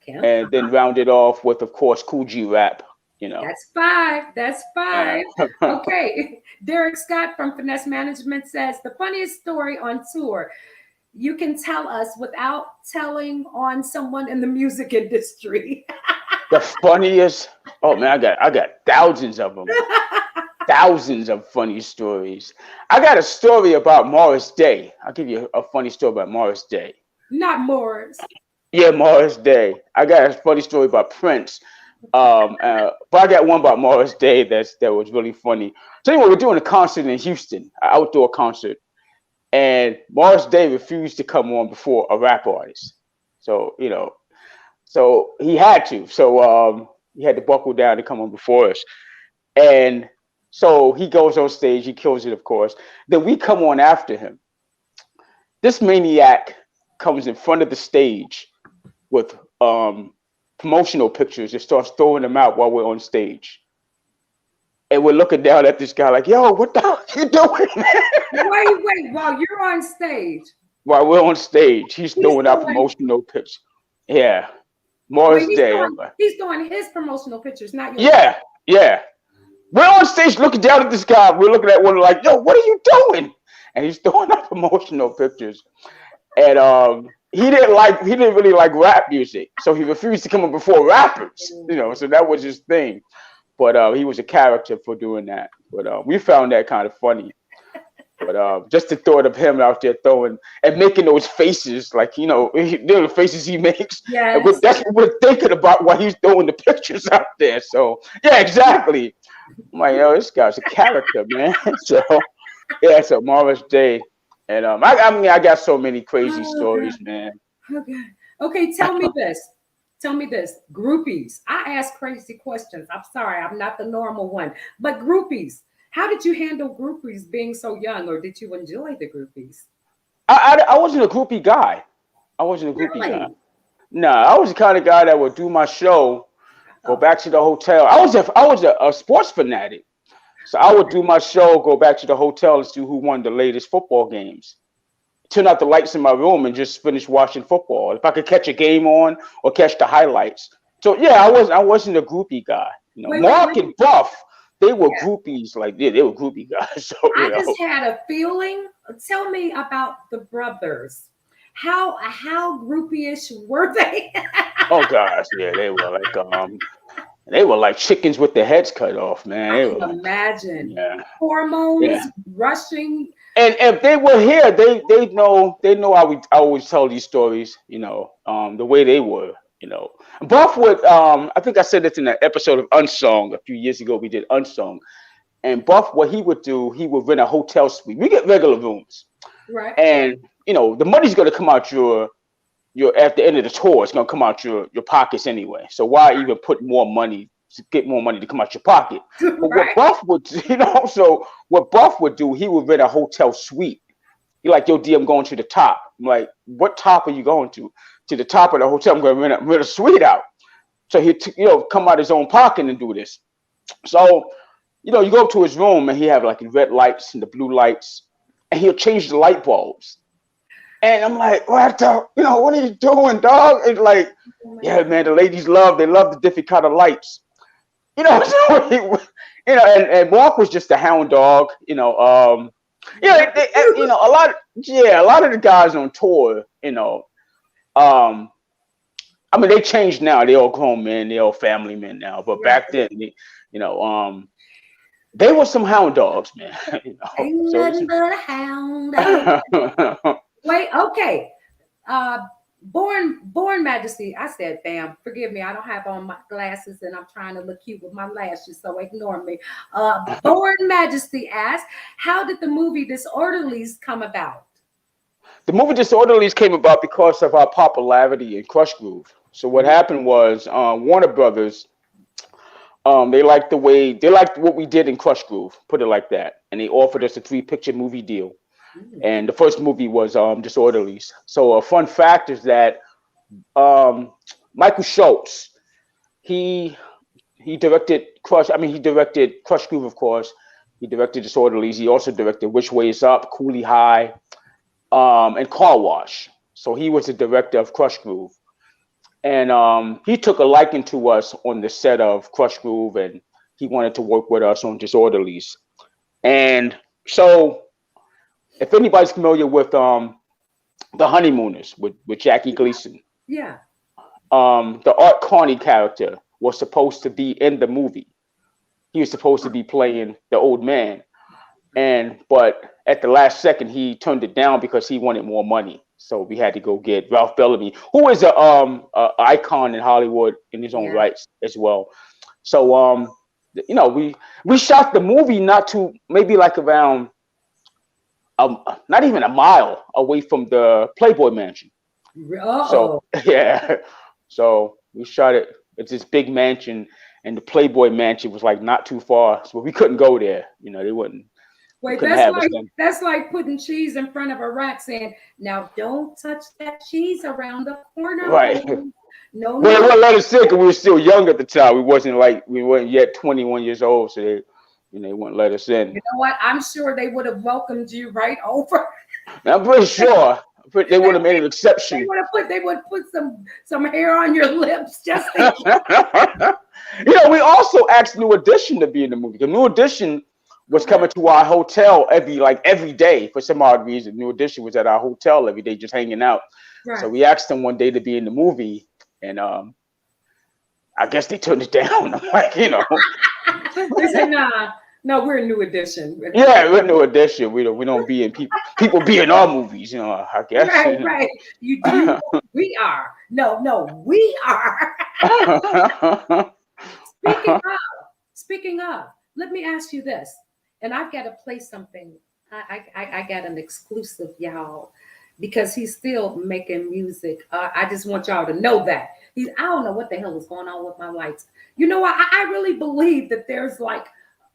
Kim, and then round it off with, of course, Cool G Rap. You know. that's 5. That's Yeah. 5. Okay. Derek Scott from Finesse Management says, the funniest story on tour you can tell us without telling on someone in the music industry. The funniest. Oh man, I got thousands of them. Thousands of funny stories. I got a story about Morris Day. I'll give you a funny story about Morris Day. Not Morris. Yeah, Morris Day. I got a funny story about Prince. But I got one about Morris Day that was really funny. So anyway, we're doing a concert in Houston, an outdoor concert, and Morris Day refused to come on before a rap artist. So so he had to. So he had to buckle down to come on before us. And so he goes on stage, he kills it, of course. Then we come on after him. This maniac comes in front of the stage with promotional pictures and starts throwing them out while we're on stage. And we're looking down at this guy like, yo, what the hell are you doing, man? Wait, while you're on stage, While we're on stage, he's he's throwing out doing promotional pictures. Yeah. wait, Morris he's Day. doing I'm like, he's doing his promotional pictures, not yours. yeah, yeah. We're on stage looking down at this guy. We're looking at one like, yo, what are you doing? And he's throwing out promotional pictures. And he didn't really like rap music. So he refused to come up before rappers. So that was his thing. But he was a character for doing that. But we found that kind of funny. But just the thought of him out there throwing and making those faces, like, the faces he makes. And Yes. that's what we're thinking about while he's throwing the pictures out there. So, yeah, exactly. I'm like, yo, this guy's a character, man. So, yeah, so Morris Day. And I mean, I got so many crazy Oh God. stories, man. Oh God. Okay, tell me this. Tell me this. Groupies. I ask crazy questions. I'm sorry, I'm not the normal one. But groupies. How did you handle groupies being so young, or did you enjoy the groupies? I wasn't a groupie guy. I wasn't a groupie guy. Really? No, I was the kind of guy that would do my show, go Oh, back to the hotel. I was a sports fanatic. So I would do my show, go back to the hotel and see who won the latest football games. Turn out the lights in my room and just finish watching football. If I could catch a game on or catch the highlights. So yeah, I wasn't a groupie guy. wait. Mark and Buff, they were Yeah. groupies. Like they were groupie guys. So I just had a feeling. Tell me about the brothers. How groupie-ish were they? oh gosh, yeah, they were like chickens with their heads cut off, man. I They can were like, imagine yeah, hormones yeah. rushing. And if they were here, they know I always tell these stories, the way they were, Buff would I think I said this in an episode of Unsung a few years ago. We did Unsung, and Buff, what he would do, he would rent a hotel suite. We get regular rooms, Right. and the money's gonna come out your at the end of the tour. It's gonna come out your pockets anyway. So why even put more money to get more money to come out your pocket? But what Right. Buff would, so what Buff would do, he would rent a hotel suite. He like, yo, D, I'm going to the top. I'm like, what top are you going to? To the top of the hotel. I'm going to rent a suite out. So he, come out his own pocket and do this. So, you go up to his room and he have like the red lights and the blue lights, and he'll change the light bulbs. And I'm like, what are you doing, dog? It's like, Oh my yeah, God. man, the ladies love the different kind of lights. So and Mark was just a hound dog, a lot of the guys on tour, I mean, they changed now. They all grown men, they all family men now. But Right. back then, they were some hound dogs, man. Ain't So nothing but a hound dog. Wait, okay. Born Majesty. I said, "Bam." Forgive me. I don't have on my glasses, and I'm trying to look cute with my lashes, so ignore me. Born Majesty asked, "How did the movie Disorderlies come about?" the movie Disorderlies came about because of our popularity in Crush Groove. So what happened was Warner Brothers, they liked what we did in Crush Groove, put it like that, and they offered us a 3-picture movie deal. Mm. And the first movie was Disorderlies. So a fun fact is that um, Michael Schultz, he he directed Crush. I mean, he directed Crush Groove, of course. He directed Disorderlies. He also directed Which Way Is Up, Coolie High, and Car Wash. So he was the director of Crush Groove, and he took a liking to us on the set of Crush Groove, and he wanted to work with us on Disorderlies. And so, if anybody's familiar with the Honeymooners with Jackie Gleason, Yeah. the Art Carney character was supposed to be in the movie. He was supposed to be playing the old man, but at the last second he turned it down because he wanted more money. So we had to go get Ralph Bellamy, who is a icon in Hollywood in his own Yeah. rights as well. So we shot the movie not too maybe like around not even a mile away from the Playboy Mansion. So Oh. yeah, so we shot it. It's this big mansion, and the Playboy Mansion was like not too far, so we couldn't go there. They wouldn't. They Wait, couldn't have us then. that's like putting cheese in front of a rat saying, "Now don't touch that cheese around the corner." Right. No, Well, no. they let us in because we were still young at the time. We weren't yet 21 years old, so they wouldn't let us in. You know what? I'm sure they would have welcomed you right over. And I'm pretty sure they would have made an exception. They would put some hair on your lips just in We also asked New Edition to be in the movie. The New Edition was coming to our hotel every day for some odd reason. New Edition was at our hotel every day, just hanging out. So right. we asked them one day to be in the movie, and I guess they turned it down. I'm like, They said, "Nah, no, we're a New Edition." yeah, we're New Edition. We don't be in people be in our movies, I guess. Right, right. You do. We are. No, we are. Speaking of, speaking of, let me ask you this, and I've got to play something. I got an exclusive, y'all, because he's still making music. I just want y'all to know that I don't know what the hell is going on with my lights. You know what? I really believe that there's like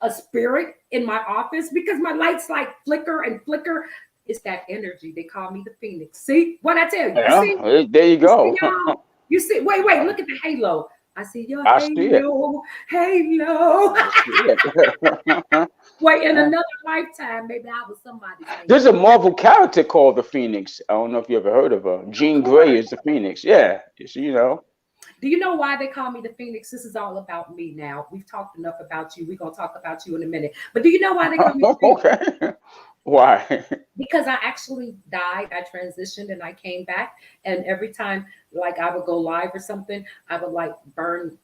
a spirit in my office because my lights like flicker and flicker. It's that energy. They call me the Phoenix. See what I tell you? Yeah, See? there you go. Y'all? You see? Wait. Look at the halo. I see your I see it. halo. I see it. Wait, in another lifetime, maybe I was somebody's halo. There's a Marvel character called the Phoenix. I don't know if you ever heard of her. Jean Grey is the Phoenix. Yeah, Do you know why they call me the Phoenix? This is all about me now. We've talked enough about you. We're gonna talk about you in a minute. But do you know why they call me the Phoenix? Okay. Why? Because I actually died. I transitioned and I came back. And every time, like I would go live or something, I would like burn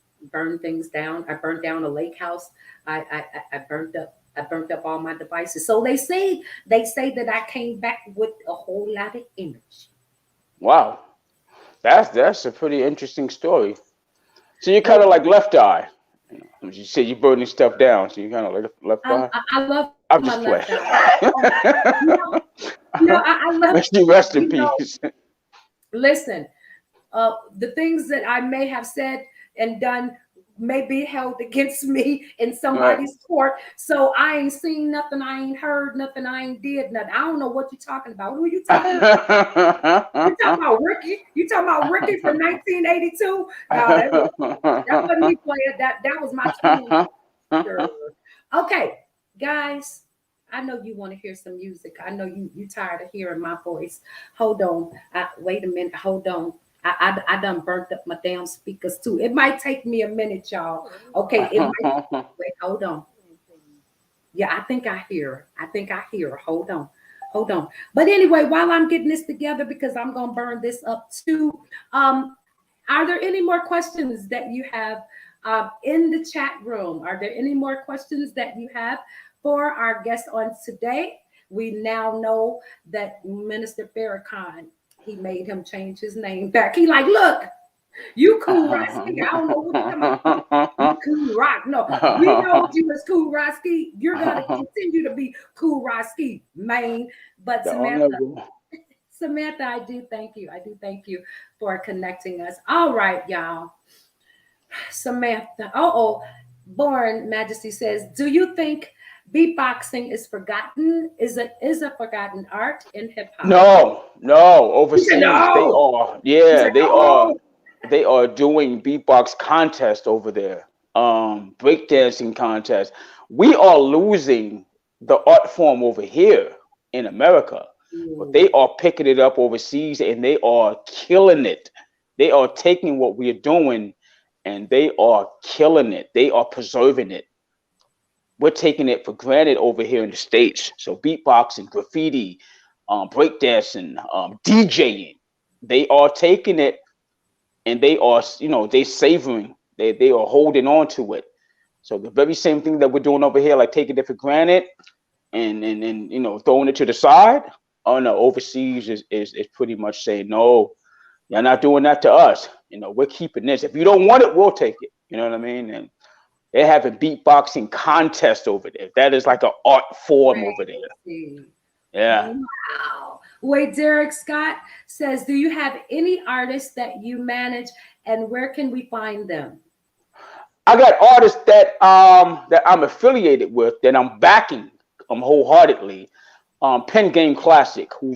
things down. I burned down a lake house. I burned up I burnt up all my devices. So they say that I came back with a whole lot of energy. Wow, that's a pretty interesting story. So you're kind Oh, of like Left Eye. You said you're burning stuff down, so you kind of like Left Eye. I love my I'm left just eye. playing. You know, I love, May you rest in you know, peace. listen, the things that I may have said and done may be held against me in Right. somebody's court. So I ain't seen nothing, I ain't heard nothing, I ain't did nothing. I don't know what you're talking about. Who you talking about? You talking about Ricky? You talking about Ricky from 1982? No, that wasn't me playing. That was my twin. Sure. Okay, guys. I know you want to hear some music. I know you tired of hearing my voice. Hold on. Wait a minute. Hold on. I done burnt up my damn speakers too. It might take me a minute, y'all. Okay, it might. Wait, hold on. Yeah, I think I hear her. I think I hear her. Hold on. Hold on. But anyway, while I'm getting this together, because I'm gonna burn this up too. Are there any more questions that you have in the chat room? Are there any more questions that you have for our guest on today? We now know that Minister Farrakhan, he made him change his name back. He like, look, you Cool Roski. I don't know what you're talking about. You Cool Rock. No, we know you was Cool Roski. You're gonna continue to be Cool Roski, man. But The Samantha, honorable. Samantha, I do thank you. I do thank you for connecting us. All right, y'all. Samantha. Oh, Born Majesty says, do you think beatboxing is forgotten? Is a forgotten art in hip hop? No, no. He said Overseas, they no. are. He Yeah, said no. they are doing beatbox contest over there. Breakdancing contest. We are losing the art form over here in America, but Ooh, they are picking it up overseas and they are killing it. They are taking what we are doing and they are killing it. They are preserving it. We're taking it for granted over here in the States. So beatboxing, graffiti, breakdancing, DJing, they are taking it and they are, they savoring. They are holding on to it. So the very same thing that we're doing over here, like taking it for granted and throwing it to the side. Oh no, overseas is pretty much saying no, you're not doing that to us. We're keeping this. If you don't want it, we'll take it. You know what I mean? And they're having beatboxing contest over there. That is like an art form over there. crazy. Yeah. Wow. Wait, Derek Scott says, do you have any artists that you manage and where can we find them? I got artists that I'm affiliated with that I'm backing wholeheartedly. Pen Game Classic, who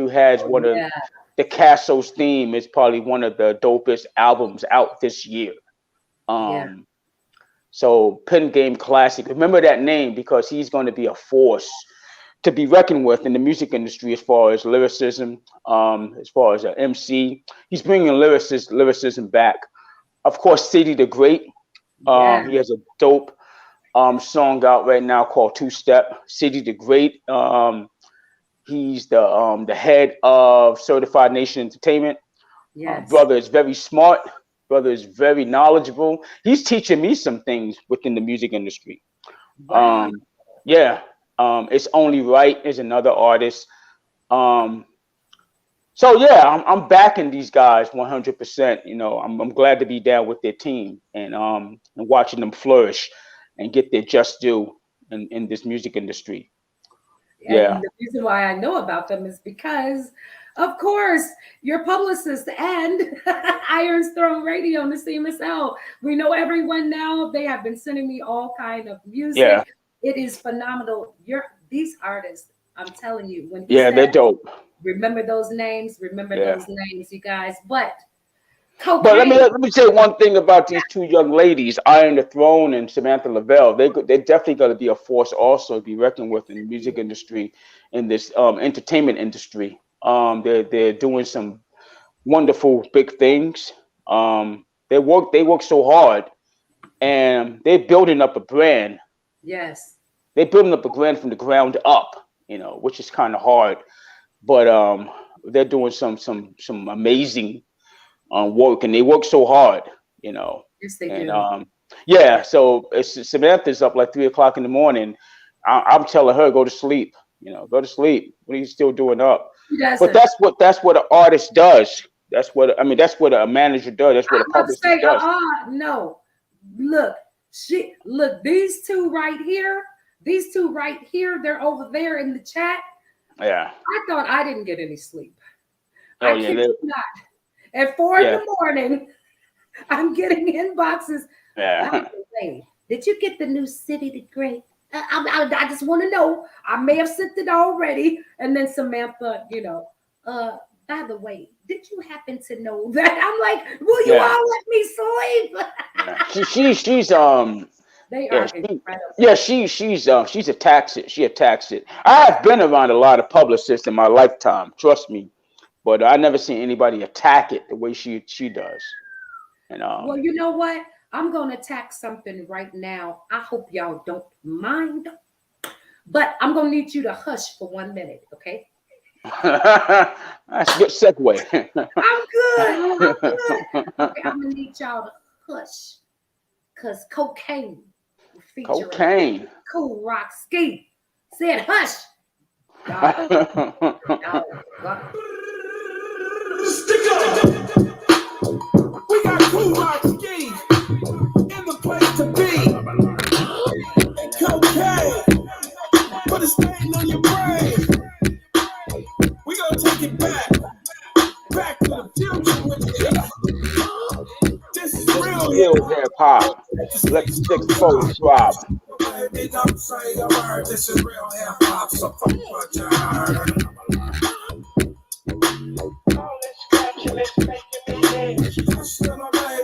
has Oh, one of yeah. the Casso's theme is probably one of the dopest albums out this year. Yeah. Um, so Pen Game Classic, remember that name because he's going to be a force to be reckoned with in the music industry as far as lyricism, as far as an MC. He's bringing lyricism back. Of course, City the Great. Yeah. He has a dope song out right now called Two Step. City the Great. He's the head of Certified Nation Entertainment. Yes. Brother is very smart. Brother is very knowledgeable. He's teaching me some things within the music industry. Wow. Yeah. It's Only Right is another artist. Um, so yeah, I'm backing these guys 100%. I'm glad to be down with their team and watching them flourish and get their just due in this music industry. Yeah. And the reason why I know about them is because, of course, your publicist and Iron's Throne Radio and the CMSL. We know everyone now. They have been sending me all kind of Yeah. music. It is phenomenal. These artists, I'm telling you, when he Yeah, said, they're dope. remember those names, remember Yeah. those names, you guys. But But let me cocaine, let me say one thing about these two young ladies, Iron the Throne and Samantha Lavelle. They're definitely going to be a force also to be reckoned with in the music industry, in this entertainment industry. They're doing some wonderful big things. They work so hard, and they're building up a brand. yes, They're building up a brand from the ground up, which is kind of hard. But they're doing some amazing work, and they work so hard, you know. yes, they And do. yeah, so Samantha's up like 3 o'clock in the morning, I'm telling her go to sleep. Go to sleep. What are you still doing up? She But doesn't. that's what an artist does. That's what a manager does. That's what a I'm about to publicist say, does. no. Look, these two right here, they're over there in the chat. Yeah. I thought I didn't get any sleep. Oh I yeah. kid you not. At 4 in Yeah. the morning, I'm getting inboxes. By Yeah. the way, did you get the new City to Great? I just want to know. I may have sent it already. And then Samantha, by the way, did you happen to know that? I'm like, will you Yeah. all let me sleep? Yeah. She's They yeah, are incredible. she's attacks it. She attacks it. I have been around a lot of publicists in my lifetime, trust me, but I never seen anybody attack it the way she does. And Well, you know what? I'm going to attack something right now. I hope y'all don't mind, but I'm going to need you to hush for 1 minute, okay? that's a good segue. I'm good. Okay, I'm going to need y'all to hush because Cocaine featuring Cocaine. Kool Rock Ski said hush. Y'all, Stick up. We got Kool Rock Ski in the place to be. And cocaine, put a stain on your brain. We gonna take it back to the future with you. This is real Real hip hop. Let the 6-4 drop. Baby, don't say a word. This is real hip hop. So fuck what you heard.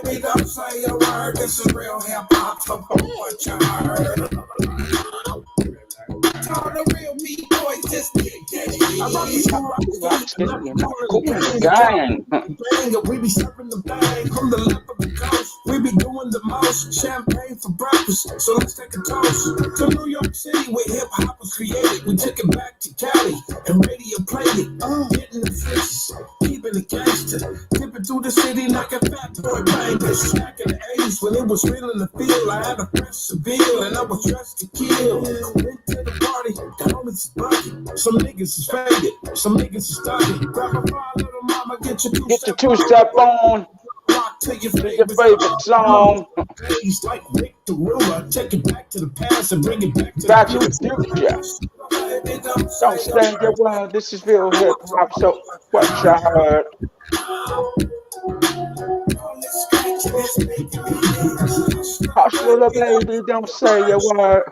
Baby, don't say a word. This is real hip hop. So fuck what you heard. All the real meat boys just get it. I rock these Gang. we be serving the bang from the lip of the coast. We be doing the most champagne for breakfast. So let's take a toast to New York City where hip hop was created. We took it back to Cali and radio played it. Getting the fishes, keeping the gangster, dipping through the city like a fat boy bangers. Back in the 80s when it was real in the field, I had a fresh Seville and I was dressed to kill. Went to the party, the homies is bugging. Some niggas is faded, some niggas is studying. Grab a fire, little mama, get your two-step on. Rock to your Your favorite song. Days like Rick the Ruler, take it back to the past and bring it back to Back the to the future. Don't stand your ground. This is real hip hop. So what you heard? Hush, little baby, don't say a word.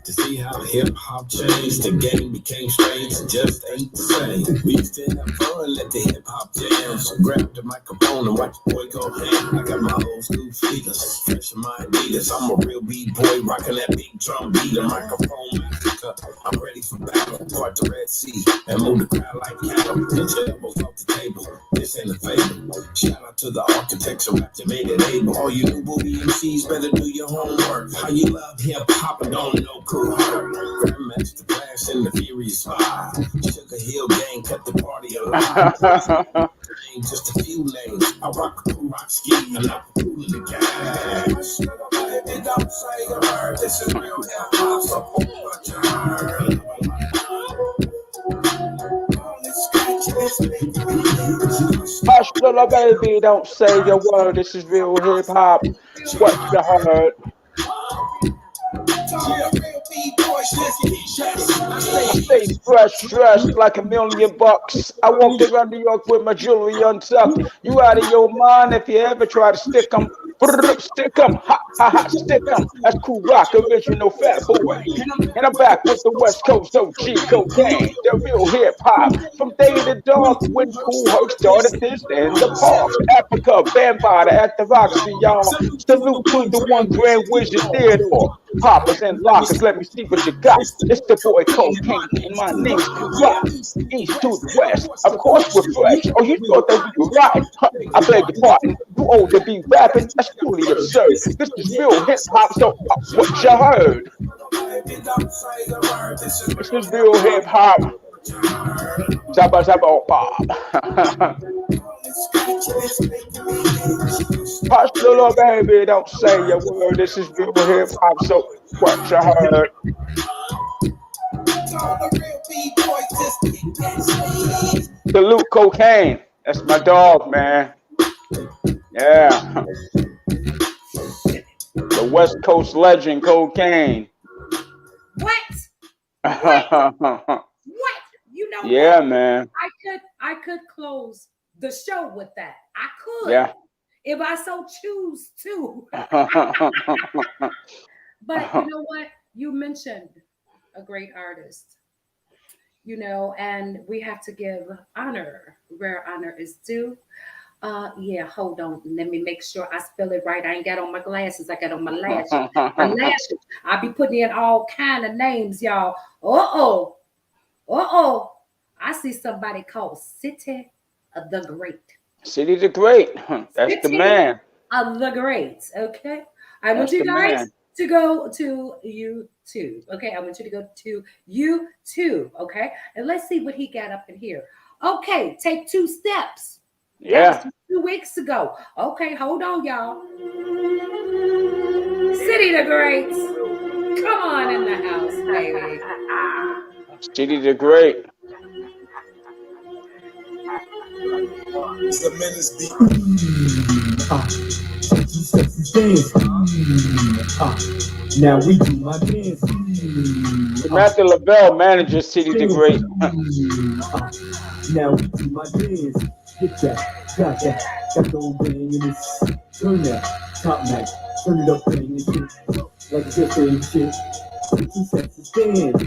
To see how hip hop changed, the game became strange, it just ain't the same. We used to have fun, let the hip hop jam. So grab the microphone and watch the boy go ham. I got my old school speakers, fresh in my Adidas. I'm a real B-boy, rocking that big drum beat, a microphone massacre. I'm ready for battle, part the Red Sea, and move the crowd like cattle. Get your elbows off the table, this ain't a favor. Shout out to the architects who have to make it able. All you new booty MCs better do your homework. How you love hip hop and don't know Kool. Grandmaster Flash and the Furious 5. Sugar Hill Gang cut the party alive. Just a few names. I rock the Kool Rock Ski and I'm cool in the game. Baby, don't say a word. This is real hip hop. So what you heard. Hush, little baby, don't say a word. This is real hip hop. What you heard? I stay fresh, dressed like $1,000,000. I walked around New York with my jewelry untucked. You out of your mind if you ever try to stick 'em. Stick 'em, ha ha ha, stick 'em. That's Kool Rock, original fat boy. And I'm back with the West Coast OG cocaine, the real hip hop. From day to dark, when Kool Herc started this in the parks. Africa, Vampire at the Roxy, y'all. Salute to the one Grand Wizard Theodore. Poppers and lockers, let me see what you got. It's the boy Cocaine, and my name's Kool Rock. East to the west, of course we're fresh. Oh, you thought that we were rotten? I beg your pardon. You old to be rapping? That's truly absurd. This is real hip hop, so what you heard? This is real hip hop. Zabba zabba bob. Hush, little baby, don't say your word. This is real hip hop, so what you heard. Salute Cocaine. That's my dog, man. Yeah. The West Coast legend, Cocaine. What? Yeah, What? You know what? man. I could close the show with that. I could, Yeah. if I so choose to. But you know what? You mentioned a great artist, and we have to give honor where honor is due. Yeah, hold on. Let me make sure I spell it right. I ain't got on my glasses. I got on my lashes. My lashes. I be putting in all kind of names, y'all. Uh-oh. Uh-oh. I see somebody called City of the Great. City the Great. That's the City man. of the Great. Okay. I want That's you the guys man. to go to YouTube. Okay. I want you to go to YouTube. Okay. And let's see what he got up in here. Okay. Take 2 steps. That was Yeah. 2 weeks ago. Okay. Hold on, y'all. City the Great. Come on in the house, baby. City the Great. Now we do my dance. Samantha LaBelle manages City the Great. Now we do my dance. Get that, got that, got the old bang in this. Turn that, top night, turn it up, bang and shit. Like a good thing, shit. 2 sets dance.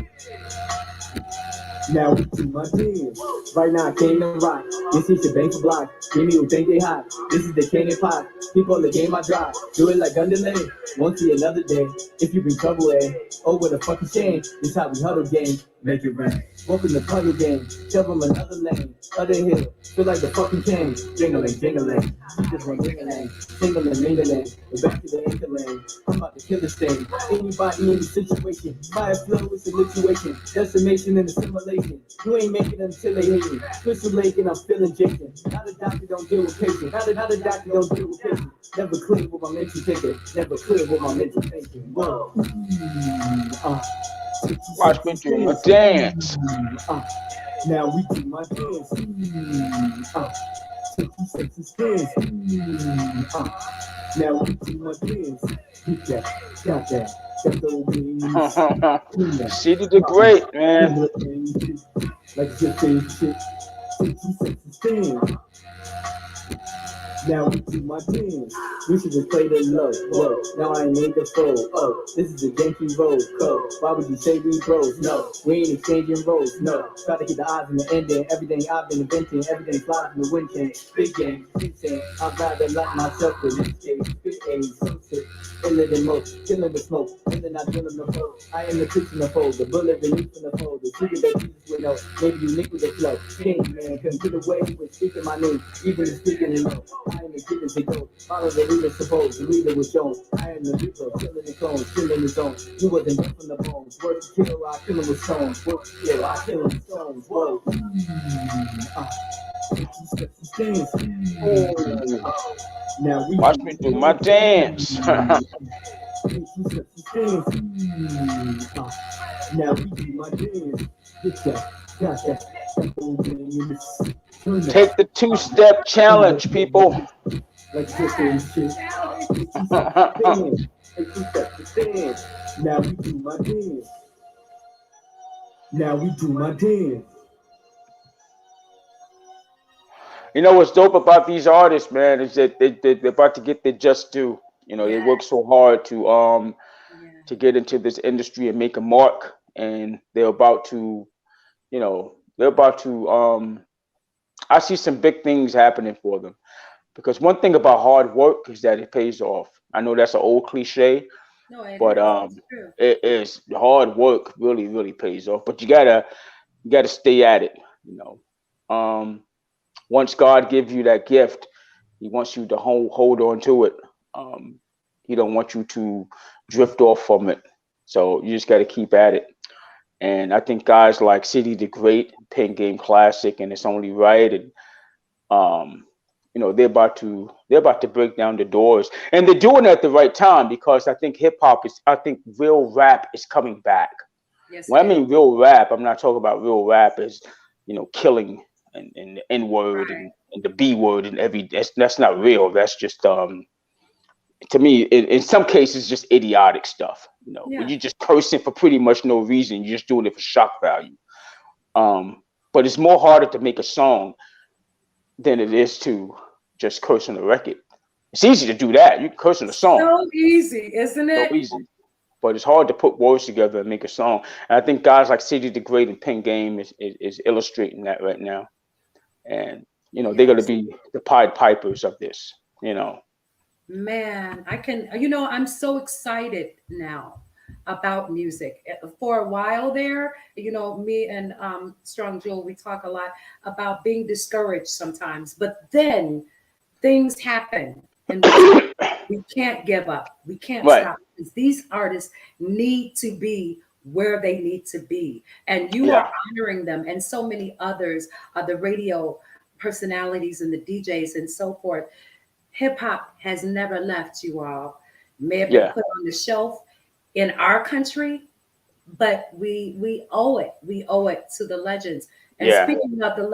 Now we do my dance. Right now I came to rock. This is your bank block. Give me who think they hot. This is the cannon pot. People the game I drop. Do it like underlay. Won't see another day. If you been trouble, oh, what a fucking shame. This how we huddle game. Make it rain. Welcome to puddle game. Shove them another lane. Other hill. Feel like the fucking king. Jingling, jingling. You just want jingling. Singling, mingling. We're back to the anchor lane. I'm about to kill this thing. Anybody in the situation. Fire flow is a situation. Decimation and assimilation. You ain't making it until they hate me. Crystal Lake and I'm feeling Jason. Not a doctor don't deal with patients. Not a doctor don't deal with patients. Never clear with my mental thinking. Never clear with my mental thinking. Whoa. Watch me do my dance. Now we do my dance. 50 cents dance. Now we do my dance. Get that, got that. Got the wings. City the Great, man. Like just say shit. 50 cents dance. Now we do my dance. We should just play the low. Now I ain't made the fold. Oh, this is a Yankee road code. Why would you say we bros? No, we ain't exchanging roles. No, try to keep the odds in the ending. Everything I've been inventing, everything flies in the wind can. Big game, insane. I'd rather lock myself in this game. Big A, sunset, iller than most, killing the smoke, and then I drill in the hole. I am the pitch in the fold, the bullet released in the fold. The secret that Jesus would know. Maybe you link with the flow. King, man, couldn't get away with speaking my name, even if speaking in low. I am the kid as they go. Follow the leader supposed. The leader was shown. I am the reaper, killing the clones, killing his own. You wasn't dead from the bones. Work to kill, I kill him with stones. Work to kill, I kill him with stones. Whoa. Now we Watch me do my dance. now we do my dance. Get that, got that. Take the 2-step challenge, people. Like this and shit. Now we do my dance. Now we do my dance. You know what's dope about these artists, man, is that they're about to get their just due. You know, they work so hard to get into this industry and make a mark, and they're about to, I see some big things happening for them. Because one thing about hard work is that it pays off. I know that's an old cliche, No, it but is. It's true. it is hard work really, really pays off. But you gotta stay at it, you know. Once God gives you that gift, He wants you to hold on to it. He don't want you to drift off from it. So you just got to keep at it. And I think guys like City the Great, Pen Game Classic, and It's Only Right, and you know, they're about to break down the doors, and they're doing it at the right time, because I think real rap is coming back. Yes, When I mean real rap, I'm not talking about real rap as, you know, killing and the N word right. and the B word and that's not real. That's just to me, in some cases, just idiotic stuff. You know, when Yeah. you're just cursing for pretty much no reason, you're just doing it for shock value. But it's more harder to make a song than it is to just curse on the record. It's easy to do that. You can curse on a song, So easy, isn't so it? easy. But it's hard to put words together and make a song. And I think guys like City the Great and Pen Game is illustrating that right now. And you know, they're gonna Yes. be the Pied Pipers of this. You know. Man, I'm so excited now about music. For a while there, me and Strong Jewel, we talk a lot about being discouraged sometimes, but then things happen and we can't give up. We can't Right. stop, because these artists need to be where they need to be. And you Yeah. are honoring them, and so many others, the radio personalities and the DJs and so forth. Hip hop has never left, you all. May have been Yeah. put on the shelf in our country, but we owe it. We owe it to the legends. And Yeah. speaking of the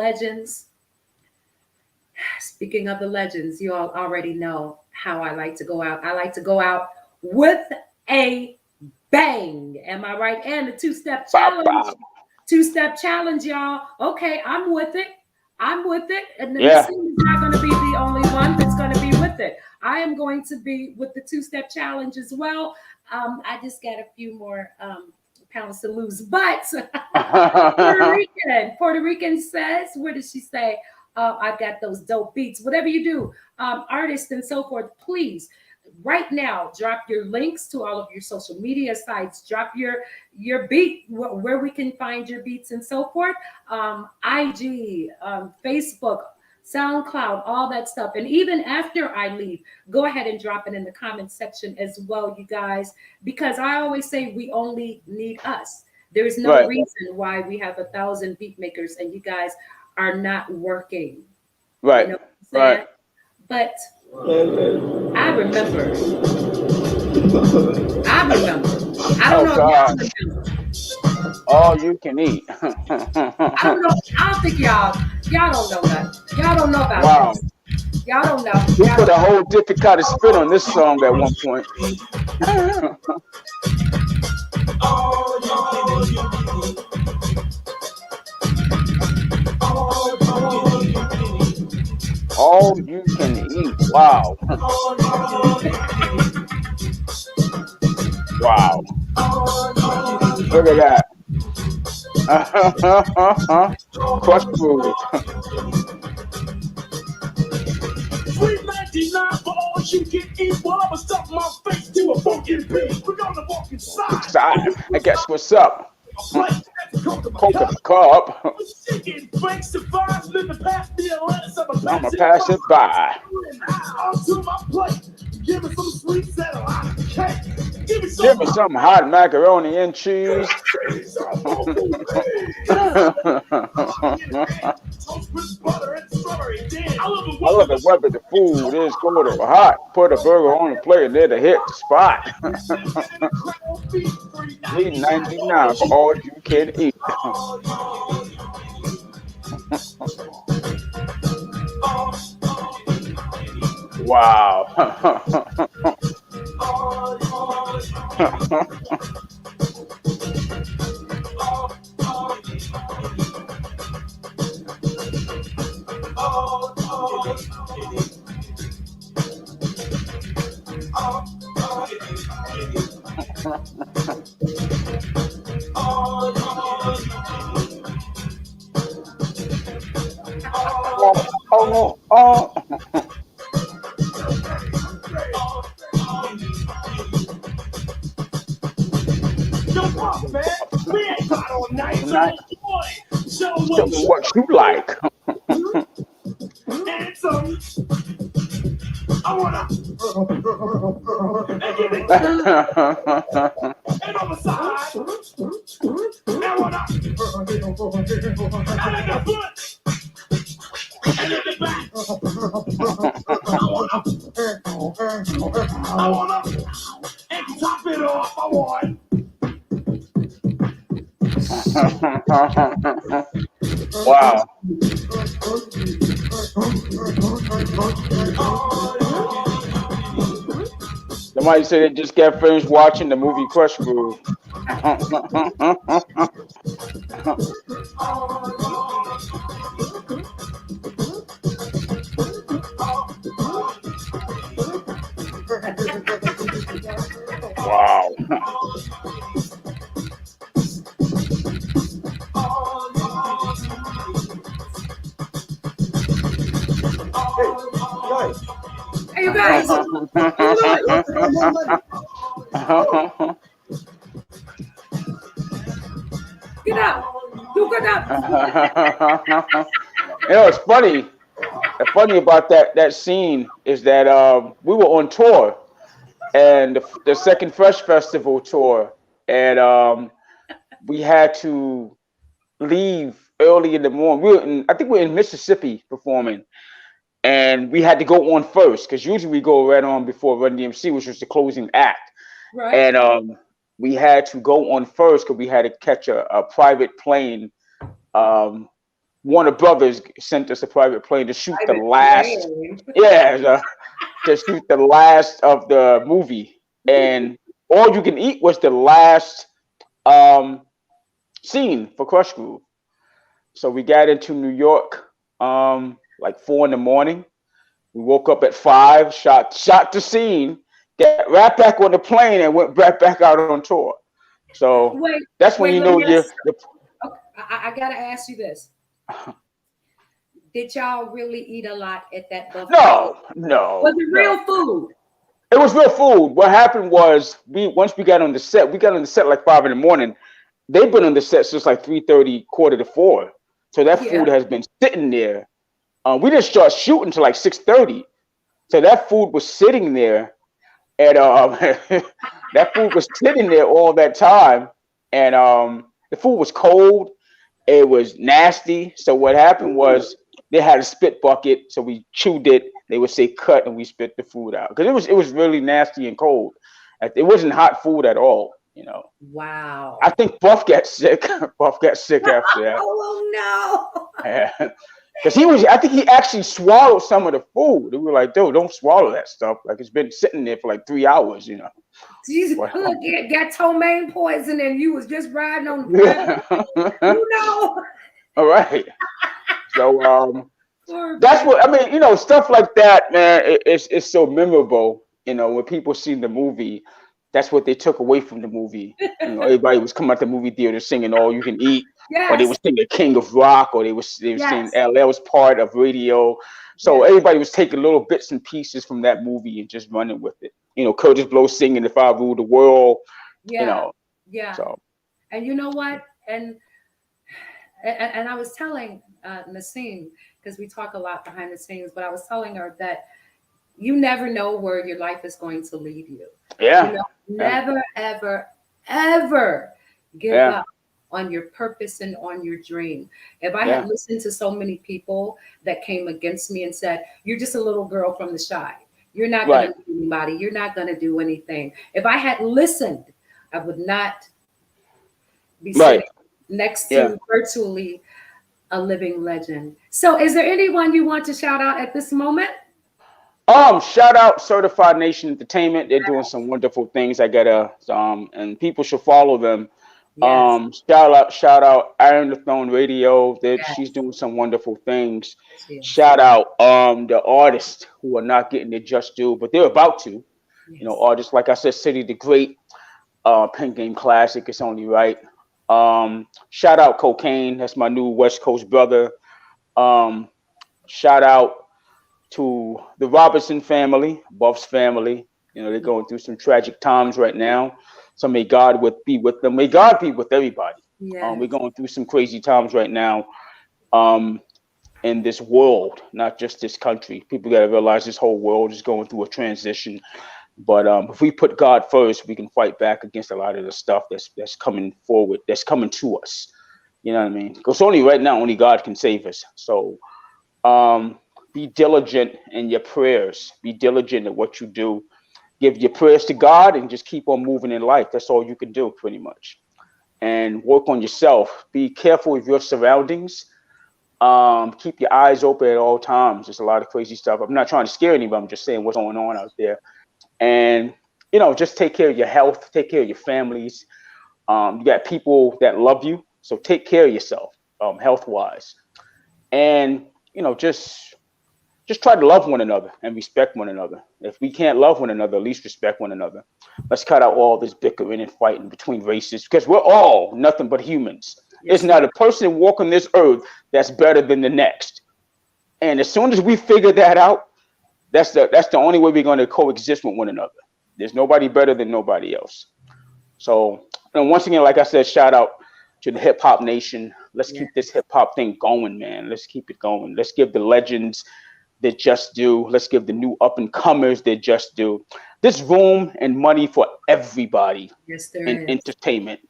legends, you all already know how I like to go out. I like to go out with a bang. Am I right? And the two-step Bow, challenge. bow. Two-step challenge, y'all. Okay, I'm with it. I'm with it. And the Yeah. machine is not going to be the only one that's going to be with it. I am going to be with the two-step challenge as well. I just got a few more pounds to lose. But Puerto Rican says, what did she say? I've got those dope beats. Whatever you do, artists and so forth, please, right now, drop your links to all of your social media sites. Drop your beat, where we can find your beats and so forth. IG, Facebook, SoundCloud, all that stuff. And even after I leave, go ahead and drop it in the comment section as well, you guys, because I always say we only need us. There's no Right. reason why we have 1,000 beat makers and you guys are not working. Right. You know what I'm saying? Right. But I remember. I don't know God. if y'all remember. All you can eat. I don't know. I don't think y'all don't know that. Y'all don't know about Wow. this. Y'all don't know. We Y'all put a don't know. whole different kind of spin on this song at one point. All you can eat. Wow. Wow. Look at that. Crush food. Sweet 99 for all you can eat. While I'ma stuff my face to a funky beat. We're gonna walk inside. I guess what's up? Coconut cup. I'ma pass it by. Onto my plate. Give me some sweets and a lot of cake. Give me some hot macaroni and cheese. I love it whether the food is cold or hot. Put a burger on the plate and let it hit the spot. $3.99 for all you can eat. Wow. Oh. No problem, man. We ain't got all night. Show me what you like. And some. I wanna. And give it. And on the side. And wanna. And in the foot. And in the back. wanna and top it off. I want. Wow. Somebody said they just got finished watching the movie Crush Groove. Wow. Hey, you guys. Get up. You get up. You know, it's funny. The funny about that scene is that we were on tour, and the second Fresh Festival tour, and we had to leave early in the morning. I think we were in Mississippi performing, and we had to go on first because usually we go right on before Run DMC, which was the closing act. Right. And we had to go on first because we had to catch a private plane. Warner Brothers sent us a private plane to shoot the last, to shoot the last of the movie, and all you can eat was the last scene for Crush Groove. So we got into New York like 4 in the morning. We woke up at 5, shot the scene, got right back on the plane, and went right back out on tour. So that's when you know you're. I gotta ask you this: did y'all really eat a lot at that buffet? No. Was it real food? It was real food. What happened was once we got on the set like 5 in the morning. They've been on the set since like 3:30, quarter to 4. So that food has been sitting there. We didn't start shooting till like 6:30. So that food was sitting there, and that food was sitting there all that time. And the food was cold. It was nasty. So what happened was they had a spit bucket, so we chewed it. They would say cut, and we spit the food out because it was really nasty and cold. It wasn't hot food at all. You know. Wow. I think Buff got sick. Buff got sick after that. Oh no. Yeah. Because I think he actually swallowed some of the food. We were like, dude, don't swallow that stuff. Like, it's been sitting there for like 3 hours, you know. Jesus, look, got ptomaine poison and you was just riding on the you know. All right. So that's what, I mean, you know, stuff like that, man, it's so memorable. You know, when people see the movie, that's what they took away from the movie. You know, everybody was coming out the movie theater singing "All You Can Eat," or they were singing "King of Rock," or they were singing "LL" was part of Radio. So everybody was taking little bits and pieces from that movie and just running with it. You know, Curtis Blow singing "If I Ruled the World." Yeah. You know. Yeah. So. And you know what? And I was telling Nassim, because we talk a lot behind the scenes, but I was telling her that you never know where your life is going to lead you. Yeah. You know, never, ever, ever give up on your purpose and on your dream. If I had listened to so many people that came against me and said, you're just a little girl from the shy. You're not going to be anybody. You're not going to do anything. If I had listened, I would not be sitting next to virtually a living legend. So is there anyone you want to shout out at this moment? Shout out Certified Nation Entertainment. They're doing some wonderful things. I gotta and people should follow them. Shout out Iron the Throne Radio. She's doing some wonderful things. Shout out the artists who are not getting their just due, but they're about to. You know, artists like I said, City the Great, Pen Game Classic, It's Only Right. Shout out Cocaine, that's my new West Coast brother. Shout out to the Robertson family, Buff's family. You know, they're going through some tragic times right now. So may God be with them. May God be with everybody. We're going through some crazy times right now in this world, not just this country. People got to realize this whole world is going through a transition. But if we put God first, we can fight back against a lot of the stuff that's coming forward, that's coming to us. You know what I mean? Because only right now, only God can save us. So be diligent in your prayers. Be diligent in what you do. Give your prayers to God and just keep on moving in life. That's all you can do, pretty much. And work on yourself. Be careful of your surroundings. Keep your eyes open at all times. There's a lot of crazy stuff. I'm not trying to scare anybody. I'm just saying what's going on out there. And just take care of your health. Take care of your families. You got people that love you, so take care of yourself, health wise. And just try to love one another and respect one another. If we can't love one another, at least respect one another. Let's cut out all this bickering and fighting between races, because we're all nothing but humans. There's not a person walking this earth that's better than the next. And as soon as we figure that out, that's the only way we're going to coexist with one another. There's nobody better than nobody else. So, once again, like I said, shout out to the hip hop nation. Let's keep this hip hop thing going, man. Let's keep it going. Let's give the legends their just due. Let's give the new up and comers their just due. There's room and money for everybody in entertainment.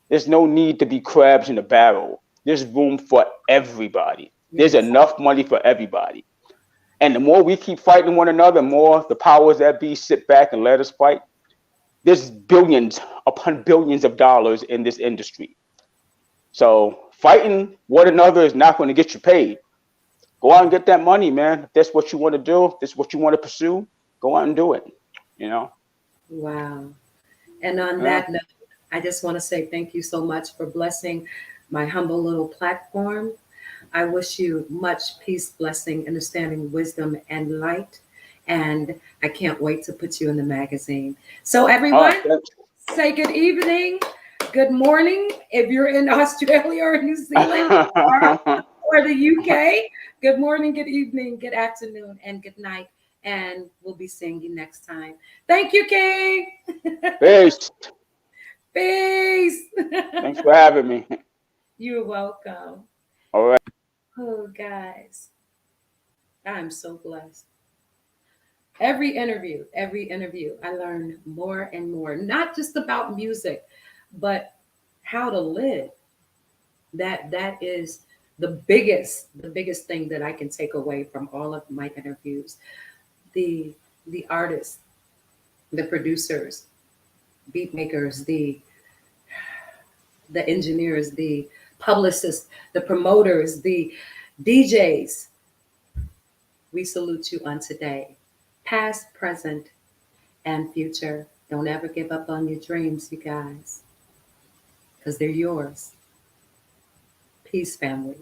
There's no need to be crabs in a barrel. There's room for everybody. There's enough money for everybody. And the more we keep fighting one another, the more the powers that be sit back and let us fight. There's billions upon billions of dollars in this industry. So fighting one another is not going to get you paid. Go out and get that money, man. If that's what you want to do, if that's what you want to pursue, go out and do it. Wow. And on that note, I just want to say thank you so much for blessing my humble little platform. I wish you much peace, blessing, understanding, wisdom, and light. And I can't wait to put you in the magazine. So everyone, say good evening, good morning if you're in Australia or New Zealand or the UK. Good morning, good evening, good afternoon, and good night. And we'll be seeing you next time. Thank you, King. Peace. Peace. Thanks for having me. You're welcome. All right. Oh, guys, I'm so blessed. Every interview, I learn more and more, not just about music, but how to live. That is the biggest thing that I can take away from all of my interviews. The artists, the producers, beat makers, the engineers, the publicists, the promoters, the DJs. We salute you on today, past, present, and future. Don't ever give up on your dreams, you guys, because they're yours. Peace, family.